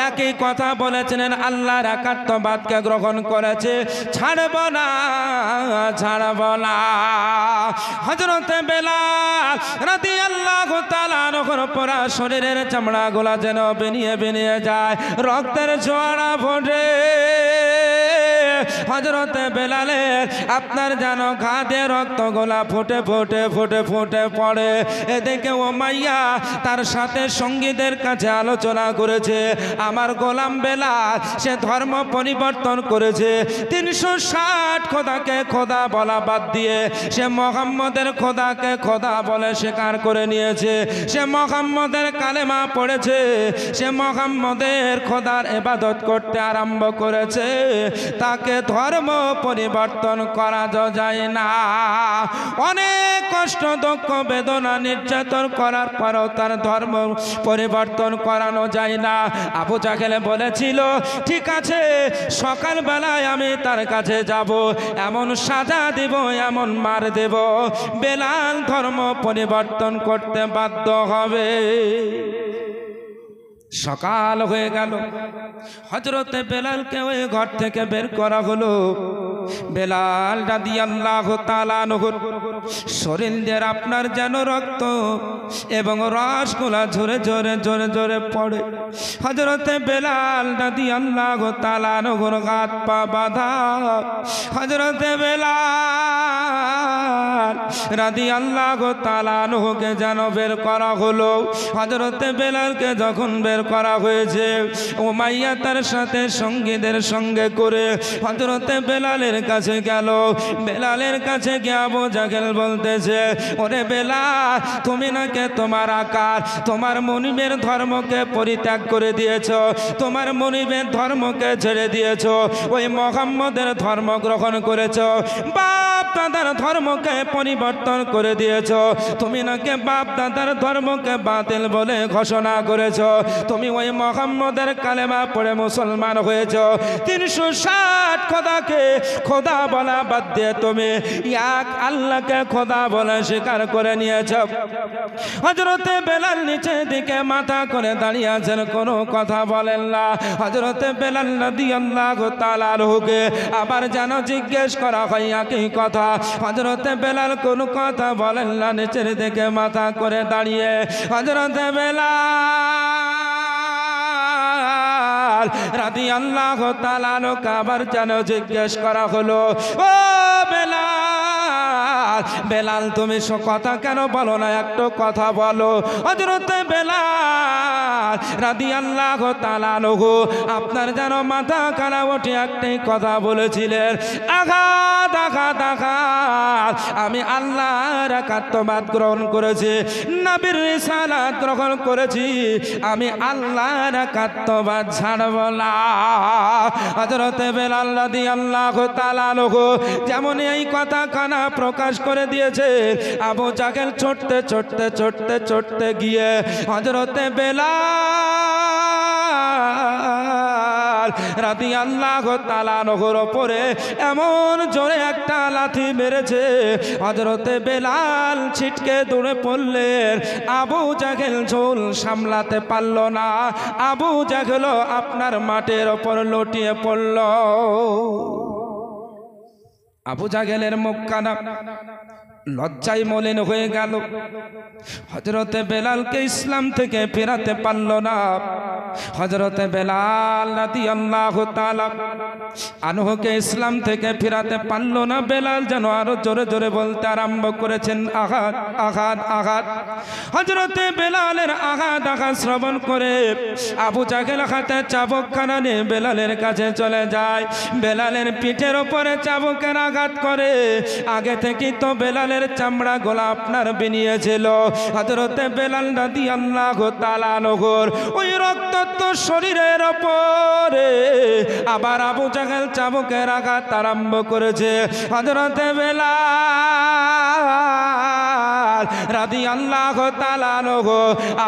একই কথা বলেছিলেন, আল্লাহর একাত্মবাদকে গ্রহণ করেছে, ছাড়ব না, ছাড়ব না। হযরতে বেলাল রাদিয়াল্লাহু তাআলা আনহুর পুরা শরীরের চামড়াগুলা যেন বেনিয়ে বেনিয়ে যায়, রক্তের জোয়ারা ফোটে। হযরতে বেলালের আপনার জানো ঘাতে রক্তগুলা ফুটে ফুটে ফুটে ফুটে পড়ে। এদিকে উমাইয়া তার সাথে সঙ্গীদের কাছে আলোচনা করেছে, আমার গোলাম বেলাল সে ধর্ম পরিবর্তন করেছে, 360 খোদাকে খোদা বলা বাদ দিয়ে সে মুহাম্মদের খোদাকে খোদা বলে স্বীকার করে নিয়েছে, সে মুহাম্মদের কালেমা পড়েছে, সে মুহাম্মদের খোদার ইবাদত করতে আরম্ভ করেছে। তাকে ধর্ম পরিবর্তন করা যায় না। অনেক কষ্ট দুঃখ বেদনা নির্যাতন করার পরও তার ধর্ম পরিবর্তন করানো যায় না। আবু জাহেল বলেছিল ঠিক আছে সকালবেলায় আমি তার কাছে যাব, এমন সাজা দেব, এমন মার দেব, বেলাল ধর্ম পরিবর্তন করতে বাধ্য হবে। সকাল হয়ে গেল, হযরতে বেলালকে ওই ঘর থেকে বের করা হলো। বেলাল রাদিয়াল্লাহু তাআলা আনহুর শরীর দিয়ে আপনার যেন রক্ত এবং রসগুলা ঝরে ঝরে ঝরে ঝরে পড়ে। হযরতে বেলাল রাদিয়াল্লাহু তাআলা আনহুর হাত পা বাঁধা। হযরতে বেলাল রাদিয়াল্লাহু তাআলা আনহুকে যেন বের করা হলো। হযরতে বেলালকে যখন বের করা হয়েছে, উমাইয়া তার সাথে সঙ্গীদের সঙ্গে করে হযরতে বেলালের কাছে গেল। বেলালের কাছে গিয়ে আবু জাহেল বলতেছে, ওরে বেলাল তুমি নাকি তোমার আকার তোমার মুনিবের ধর্মকে পরিত্যাগ করে দিয়েছ, তোমার মুনিবের ধর্মকে ছেড়ে দিয়েছ, ওই মুহাম্মদের ধর্ম গ্রহণ করেছ, বাপ দাদার ধর্মকে পরিবর্তন করে দিয়েছ, তুমি নাকি বাপ দাদার ধর্মকে বাতিল বলে ঘোষণা করেছ, তুমি ওই মুহাম্মদের কালেমা পড়ে মুসলমান হয়েছো। 360 খোদাকে খোদা বলা বাদ দিয়ে তুমি এক আল্লাহকে খোদা বলে স্বীকার করে নিয়েছো। হযরতে বেলাল নিচের দিকে মাথা করে দাঁড়িয়ে আছেন, কোনো কথা বলেন না। হযরতে বেলাল রাদিয়াল্লাহু তাআলা আনহুকে আবার যেন জিজ্ঞেস করা হয় একই কথা। হযরতে বেলাল কোনো কথা বলেন না, নিচের দিকে মাথা করে দাঁড়িয়ে হযরতে বেলাল রাদিয়াল্লাহু তাআলা আনহুকে আবার যেন জিজ্ঞেস করা হলো, ও বেলাল, বেলাল তুমি কথা কেন বলো না, একটু কথা বলো। হযরতে বেলাল রাদিয়াল্লাহু তাআলা আনহু আপনার যেন মাথা কানা উঠে একটাই কথা বলেছিলেন, আঘাত আঘাত আঘাত, আমি আল্লাহর একাত্মবাদ গ্রহণ করেছি, নবীর রিসালাত গ্রহণ করেছি, আমি আল্লাহর একাত্মবাদ ছাড়ব না। হযরতে বেলাল রাদিয়াল্লাহু তাআলা আনহু যেমন এই কথা কানা প্রকাশ করে দিয়েছে, আবু জাহেল ছুটতে ছুটতে ছুটতে ছুটতে গিয়ে হযরতে বেলাল রাদিয়াল্লাহু তাআলা আনহুর উপরে এমন জোরে একটা লাথি মেরেছে, হযরতে বেলাল ছিটকে দৌড়ে পড়লেন। আবু জাহেল ঝোল সামলাতে পারল না, আবু জাহেল আপনার মাটির ওপর লুটিয়ে পড়ল। আবু জাহেলের মুখখানা লজ্জায় মলিন হয়ে গেল। হযরতে বেলালকে ইসলাম থেকে ফেরাতে পারল না। হযরতে বেলাল রাদিয়াল্লাহু তাআলা আনহুকে ইসলাম থেকে ফেরাতে পারল না। বেলাল যেন আরো জোরে জোরে বলতে আরম্ভ করেছেন, আঘাত আঘাত আঘাত। হযরতে বেলালের আঘাত আঘাত শ্রবণ করে আবু জাহেল হাতে চাবুকখানা নিয়ে বেলালের কাছে চলে যায়। বেলালের পিঠের ওপরে চাবুকের আঘাত করে। আগে থেকে তো বেলালের চামড়া গোলা আপনার বেরিয়েছিল। হযরতে বেলাল রাদিয়াল্লাহু তাআলা আনহুর ওই রক্তাক্ত শরীরের ওপরে আবার আবু জাহেল চাবুকের আঘাত আরম্ভ করেছে। হযরতে বেলাল রাদিয়াল্লাহু তাআলা আনহু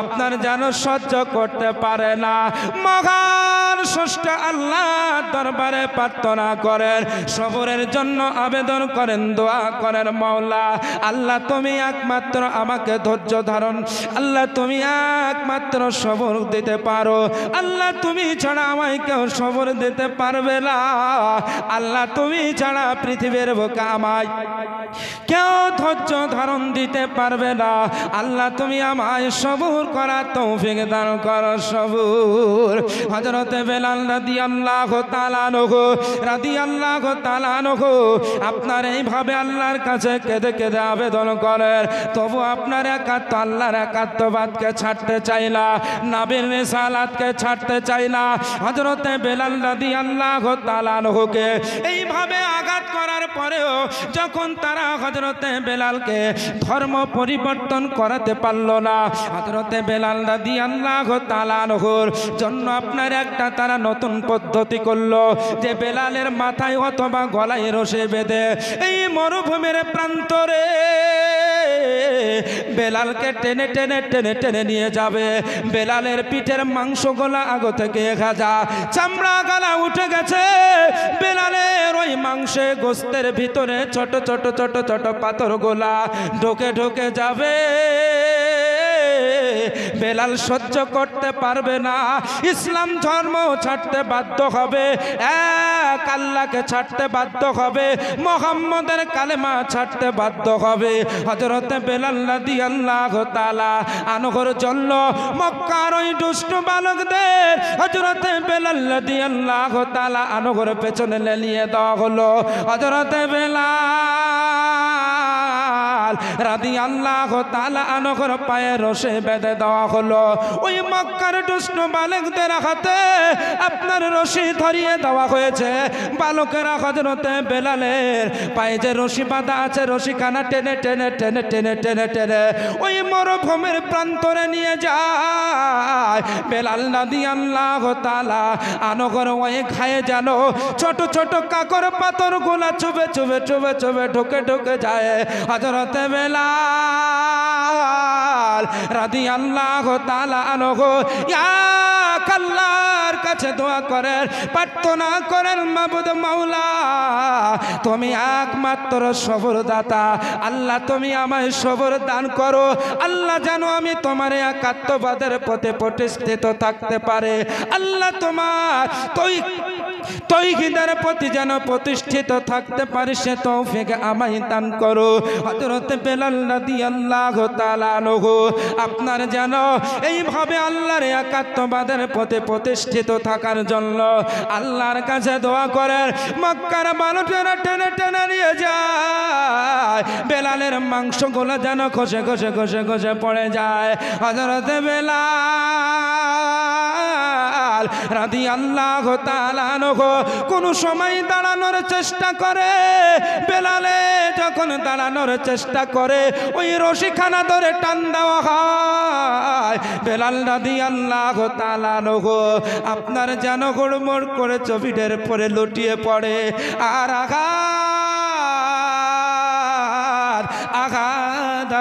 আপনার যেন সহ্য করতে পারে না। মহান স্রষ্টা আল্লাহর দরবারে প্রার্থনা করেন, সবরের জন্য আবেদন করেন, দোয়া করেন, মাওলা আল্লাহ তুমি একমাত্র আমাকে ধৈর্য ধারণ, আল্লাহ তুমি একমাত্র সবর দিতে পারো, আল্লাহ তুমি ছাড়া আমায় কেউ সবর দিতে পারবে না, আল্লাহ তুমি ছাড়া পৃথিবীর বুকে আমায় কেউ ধৈর্য ধারণ দিতে পারবে না, আল্লাহ তুমি আমায় সবর করা তৌফিক দান করো, সবর। হযরতে বেলাল রাদিয়াল্লাহু তাআলা আনহু রাদিয়াল্লাহু তাআলা আনহু আপনার এইভাবে আল্লাহর কাছে কেঁদে কেঁদে আবেদন করেন, তবু আপনার একাত্ম আল্লাহর একাত্মবাদকে ছাড়তে চাই না, নবীর রিসালাতকে ছাড়তে চাই না। হযরতে বেলাল রাদিয়াল্লাহু তাআলা আনহুকে এইভাবে আঘাত করার পরেও যখন তারা হযরতে বেলালকে ধর্ম পরিবর্তন করাতে পারল না, হযরতে বেলাল রাদিয়াল্লাহু তাআলা আনহুর জন্য আপনার একটা তারা নতুন পদ্ধতি করলো, যে বেলালের মাথায় অথবা গলায় রশি বেঁধে এই মরুভূমির প্রান্তরে বেলালকে টেনে টেনে টেনে টেনে নিয়ে যাবে। বেলালের পিঠের মাংসগুলা আগে থেকে খাজা চামড়া গলা উঠে গেছে। বেলালের ওই মাংসে গোস্তের ভিতরে ছোট ছোট ছোট ছোট পাথরগুলা ঢোকে ঢোকে যাবে। বেলাল সহ্য করতে পারবে না, ইসলাম ধর্ম ছাড়তে বাধ্য হবে, এক আল্লাহকে ছাড়তে বাধ্য হবে, মুহাম্মদের কালেমা ছাড়তে বাধ্য হবে। হযরতে বেলাল রাদিয়াল্লাহু তাআলা আনহুর জন্য মক্কার ওই দুষ্ট বালকদের হযরতে বেলাল রাদিয়াল্লাহু তাআলা আনহুর পেছনে লেলিয়ে দেওয়া হলো। হযরতে বেলাল রাদিয়াল্লাহু তাআলা আনহুর পায়ে রশি বেঁধে দেওয়া হলো। ওই মক্কার দুষ্ট বালকদের হাতে আপনার রশি ধরিয়ে দেওয়া হয়েছে। বালকেরা হযরতে বেলালের পায়ে যে রশি বাঁধা আছে রশিখানা টেনে টেনে টেনে টেনে টেনে টেনে ওই মরুভূমির প্রান্তরে নিয়ে যায়। বেলাল রাদিয়াল্লাহু তাআলা আনহুর ওই খায়ে যেন ছোট ছোট কাকর পাথর গুলা চুবে চুবে চুবে চুবে ঢুকে ঢুকে যায়। হযরতে বেলাল রাদিয়াল্লাহু তাআলা আনহু কাছে দোয়া করেন, প্রার্থনা করেন, মাবুদ মাওলা তুমি একমাত্র সবরদাতা, আল্লাহ তুমি আমায় সবর দান করো, আল্লাহ যেন আমি তোমার একাত্মবাদের পথে প্রতিষ্ঠিত থাকতে পারে, আল্লাহ তোমার তৌহিদের প্রতি যেন প্রতিষ্ঠিত থাকতে পারে সে তৌফিক আমায় দান করো। হযরত বেলাল রাদিয়াল্লাহু তাআলা আনহু আপনার যেন এইভাবে আল্লাহর একাত্মবাদের পথে প্রতিষ্ঠিত থাকার জন্য আল্লাহর কাছে দোয়া করেন। মক্কার বালুটেরা টেনে টেনে নিয়ে যায়, বেলালের মাংসগুলো যেন খসে খসে খসে খসে পড়ে যায়। হযরত বেলাল রাদিয়াল্লাহু তাআলা আনহু কোন সময় দাঁড়ানোর চেষ্টা করে, বেলালে যখন দাঁড়ানোর চেষ্টা করে ওই রশিখানা ধরে টান দেওয়া হয়, বেলাল রাদিয়াল্লাহু তাআলা আনহু আপনার যেন হুড়মুড় করে চবিটের পরে লুটিয়ে পড়ে আর আঘাত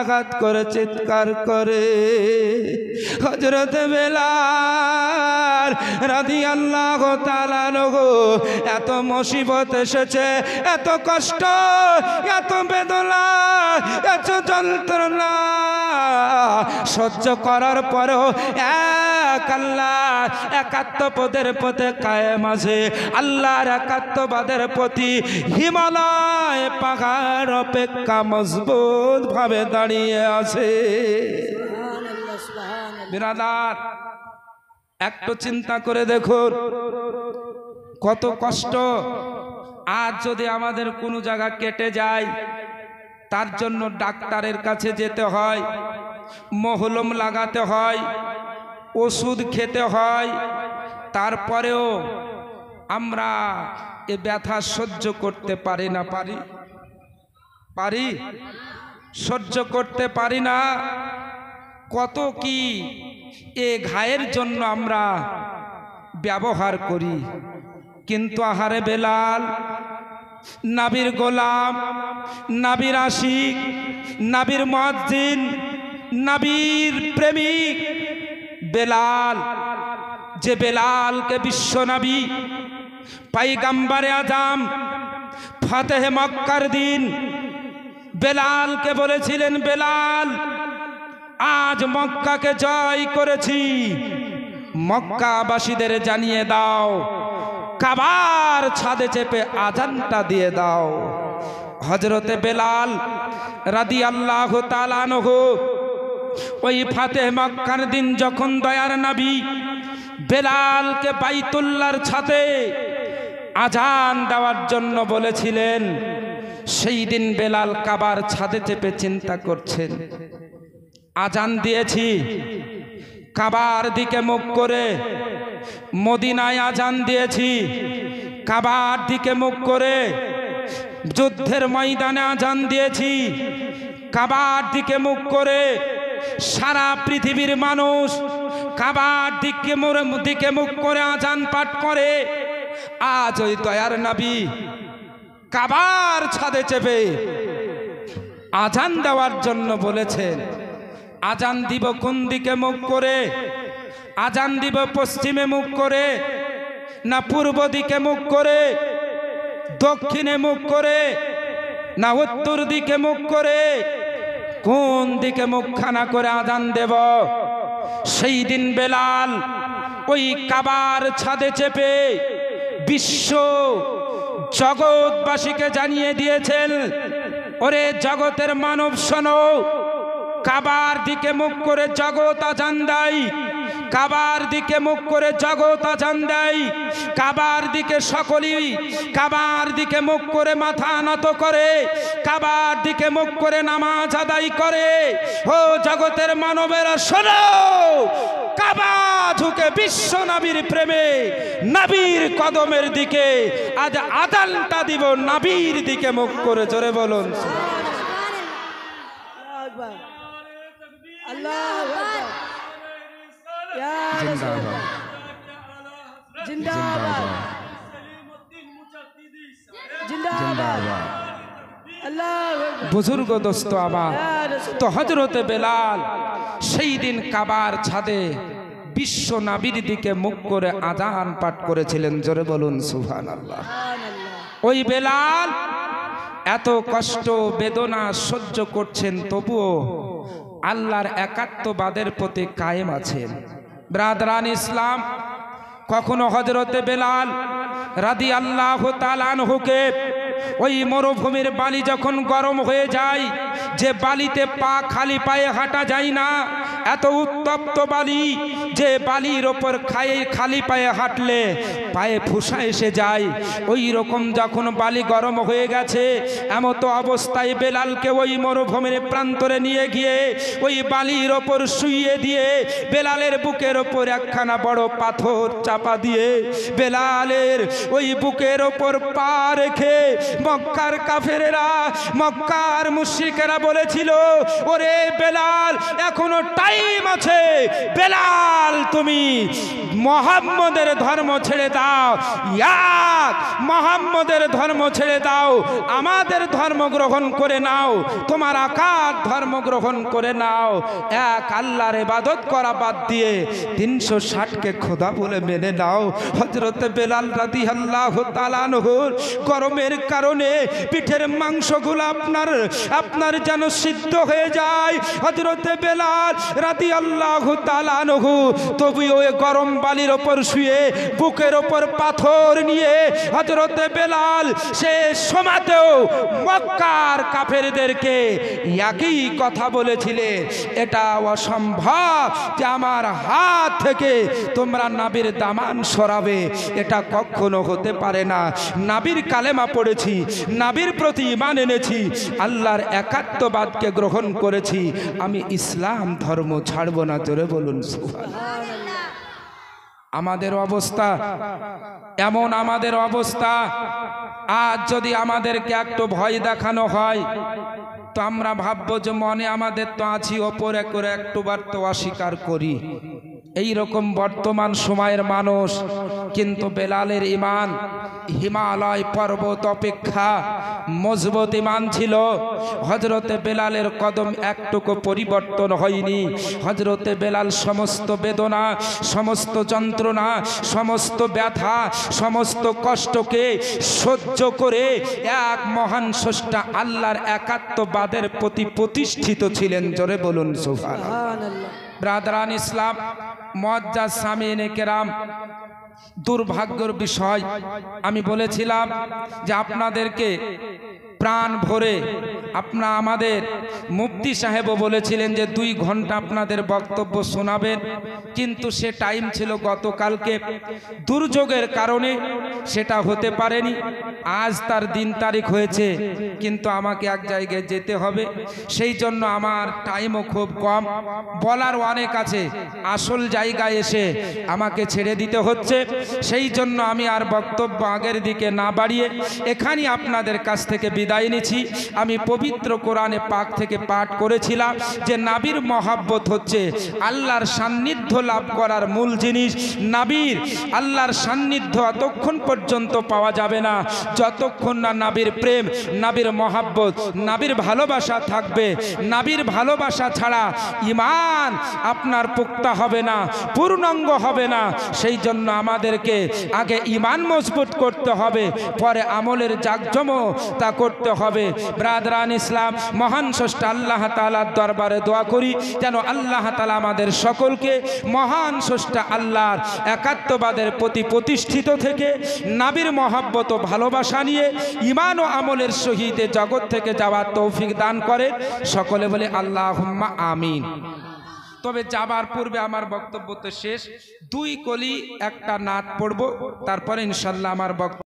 আঘাত করে চিৎকার করে। হযরত বেলাল রাদিয়াল্লাহু তাআলা আনহু এত মুসিবত এসেছে, এত কষ্ট, এত বেদনা, এত যন্ত্রণা সহ্য করার পরেও এক আল্লাহ একাত্মপদের পথে কায়েম আছে, আল্লাহর একাত্মবাদের প্রতি হিমালয় পাহাড় অপেক্ষা মজবুত ভাবে দাঁড়িয়ে আছে। বিরাদার একটু চিন্তা করে দেখুন কত কষ্ট। আজ যদি আমাদের কোনো জায়গা কেটে যায় তার জন্য ডাক্তারের কাছে যেতে হয়, মহলম লাগাতে হয়, ওষুধ খেতে হয়, তারপরেও আমরা এ ব্যথা সহ্য করতে পারি না, পারি সহ্য করতে পারি না। কত কি এ ঘায়ের জন্য আমরা ব্যবহার করি, কিন্তু আহারে বেলাল নবীর গোলাম, নবীর আশিক, নবীর মুয়াজ্জিন, নবীর প্রেমিক বেলাল, যে বেলালকে বিশ্ব নবী পয়গম্বরে আজম ফাতেহে মক্কার দিন বেলালকে বলেছিলেন, বেলাল আজ মক্কাকে জয় করেছি, মক্কাবাসীদের জানিয়ে দাও, কাবার ছাদে চেপে আজানটা দিয়ে দাও। হযরতে বেলাল রাদিয়াল্লাহু তাআলা আনহু ওই ফাতেহ মক্কার দিন যখন দয়ার নবী বেলালকে বাইতুল্লাহর ছাদে আজান দেওয়ার জন্য বলেছিলেন, সেই দিন বেলাল কাবার ছাদে চেপে চিন্তা করছেন, আজান দিয়েছি কাবার দিকে মুখ করে, মদিনায় আজান দিয়েছি কাবার দিকে মুখ করে, যুদ্ধের ময়দানে আজান দিয়েছি কাবার দিকে মুখ করে, সারা পৃথিবীর মানুষ কাবার দিকে মুখ করে আজান পাঠ করে। আজ ওই দয়ার নবী কাবার ছাদে চেপে আজান দেওয়ার জন্য বলেছেন, আজান দিব কোন দিকে মুখ করে? আজান দিব পশ্চিমে মুখ করে, না পূর্ব দিকে মুখ করে, দক্ষিণে মুখ করে, না উত্তর দিকে মুখ করে? কোন দিকে মুখখানা করে আজান দেব? সেই দিন বেলাল ওই কাবার ছাদে চেপে বিশ্ব জগৎবাসীকে জানিয়ে দিয়েছেন, ওরে জগতের মানব শোনো, কাবার দিকে মুখ করে জগৎ আজান দেয়, কাবার দিকে মুখ করে জগৎ আজান দেয়, কাবার দিকে সকলেই কাবার দিকে মুখ করে মাথা নত করে, কাবার দিকে মুখ করে নামাজ আদায় করে। ও জগতের মানবেরা শোনো, কাবা ঝুঁকে বিশ্ব নবীর প্রেমে, নবীর কদমের দিকে আজ আজানটা দিব নবীর দিকে মুখ করে। জোরে বলুন আল্লাহু আকবার। ইয়া রাসূলুল্লাহ জিন্দাবাদ, জিন্দাবাদ। আল্লাহু আকবার। বুজুর্গ দোস্ত আমার, তো হযরতে বেলাল সেই দিন কাবার ছাদে বিশ্ব নাবির দিকে মুখ করে আযান পাঠ করেছিলেন। জোরে বলুন সুবহানাল্লাহ। ওই বেলাল এত কষ্ট বেদনা সহ্য করছেন, তবুও আল্লাহর একাত্মবাদের প্রতি কায়েম আছেন। ব্রাদারান ইসলাম, কখনো হযরতে বেলাল রাদিয়াল্লাহু তাআলা আনহুকে ওই মরুভূমির বালি যখন গরম হয়ে যায়, যে বালিতে পা খালি পায়ে হাঁটা যায় না, এত উত্তপ্ত বালি যে বালির ওপর খালি পায়ে হাঁটলে পায়ে ফুসা এসে যায়, ওই রকম যখন বালি গরম হয়ে গেছে, এমত অবস্থায় বেলালকে ওই মরুভূমির প্রান্তরে নিয়ে গিয়ে ওই বালির ওপর শুইয়ে দিয়ে বেলালের বুকের ওপর একখানা বড় পাথর চাপা দিয়ে বেলালের ওই বুকের ওপর পা রেখে মক্কার কাফেরেরা, মক্কার মুশরিকেরা বলেছিল, ওরে বেলাল এখনো টাইম আছে, বেলাল তুমি মুহাম্মদের ধর্ম ছেড়ে দাও, মুহাম্মদের ধর্ম ছেড়ে দাও, আমাদের ধর্ম গ্রহণ করে নাও, তোমার আকার ধর্ম গ্রহণ করে নাও। এক আল্লাহর ইবাদত করা বাদ দিয়ে 360কে খোদা বলে মেনে নাও। হযরত বেলাল রাদিয়াল্লাহু তাআলা আনহুর গরমের কারণে পিঠের মাংসগুলো আপনার যেন সিদ্ধ হয়ে যায়। হযরত বেলাল রাদিয়াল্লাহু তাআলা আনহু তবু ওই গরম বালির ওপর শুয়ে বুকের ওপর পাথর নিয়ে হযরত বেলাল সে সমাতেও মক্কার কাফেরদেরকে একই কথা বলেছিলেন, এটা অসম্ভব যে আমার হাত থেকে তোমরা নবীর দামান সরাবে, এটা কখনো হতে পারে না। নবীর কালেমা পড়েছি, নবীর প্রতি ঈমান এনেছি, আল্লাহর একাত্মবাদকে গ্রহণ করেছি, আমি ইসলাম ধর্ম ছাড়ব না। জোরে বলুন সুবহানাল্লাহ। আমাদের অবস্থা এমন, আমাদের অবস্থা আজ যদি আমাদেরকে একটু ভয় দেখানো হয় তো আমরা ভাববো যে মনে আমাদের তো আছি, ওপরে করে একটুবার তো অস্বীকার করি। এই রকম বর্তমান সময়ের মানুষ, কিন্তু বেলালের ঈমান হিমালয় পর্বত অপেক্ষা মজবুত ঈমান ছিল। হযরতে বেলালের কদম একটুকু পরিবর্তন হয়নি। হযরতে বেলাল সমস্ত বেদনা, সমস্ত যন্ত্রণা, সমস্ত ব্যথা, সমস্ত কষ্টকে সহ্য করে এক মহান স্রষ্টা আল্লাহর একাত্মবাদের প্রতি প্রতিষ্ঠিত ছিলেন। জোরে বলুন সুবহানাল্লাহ। ব্রাদারান ইসলাম, মুআজ্জাজ সামিনে কেরাম, দুর্ভাগ্যের বিষয় আমি বলেছিলাম যে আপনাদেরকে প্রাণ ভরে আমাদের মুফতি সাহেবও বলেছিলেন যে 2 ঘন্টা আপনাদের বক্তব্য শোনাবেন, কিন্তু সে টাইম ছিল গতকালকে, দুর্যোগের কারণে সেটা হতে পারেনি। আজ তার দিন তারিখ হয়েছে, কিন্তু আমাকে এক জায়গায় যেতে হবে, সেই জন্য আমার টাইমও খুব কম, বলার অনেক আছে, আসল জায়গায় এসে আমাকে ছেড়ে দিতে হচ্ছে। সেই জন্য আমি আর বক্তব্য আগের দিকে না বাড়িয়ে এখানেই আপনাদের কাছ থেকে বিদায় নিচ্ছি। আমি পবিত্র কোরআনে পাক থেকে পাঠ করেছিলাম যে নবীর মহব্বত হচ্ছে আল্লাহর সান্নিধ্য লাভ করার মূল জিনিস। নবীর আল্লাহর সান্নিধ্য ততক্ষণ পর্যন্ত পাওয়া যাবে না যতক্ষণ না নবীর প্রেম, নবীর মহব্বত, নবীর ভালোবাসা থাকবে। নবীর ভালোবাসা ছাড়া ঈমান আপনার পুক্তা হবে না, পূর্ণাঙ্গ হবে না। সেই জন্য আমাদেরকে আগে ঈমান মজবুত করতে হবে, পরে আমলের জাকজমকতা করতে হবে। ব্রাদারান ইসলাম, মহান স্রষ্টা আল্লাহ তাআলার দরবারে দোয়া করি যেন আল্লাহ তাআলা আমাদের সকলকে মহান স্রষ্টা আল্লাহর একাত্মবাদের প্রতি প্রতিষ্ঠিত থেকে নবীর মহব্বত ও ভালোবাসা নিয়ে ঈমান ও আমলের সহিত জগৎ থেকে যাওয়ার তৌফিক দান করে। সকলে বলে আল্লাহুম্মা আমিন। তবে যাবার পূর্বে আমার বক্তব্য তো শেষ, 2 কলি একটা নাত পড়ব, তারপরে ইনশাআল্লাহ আমার বক্তব্য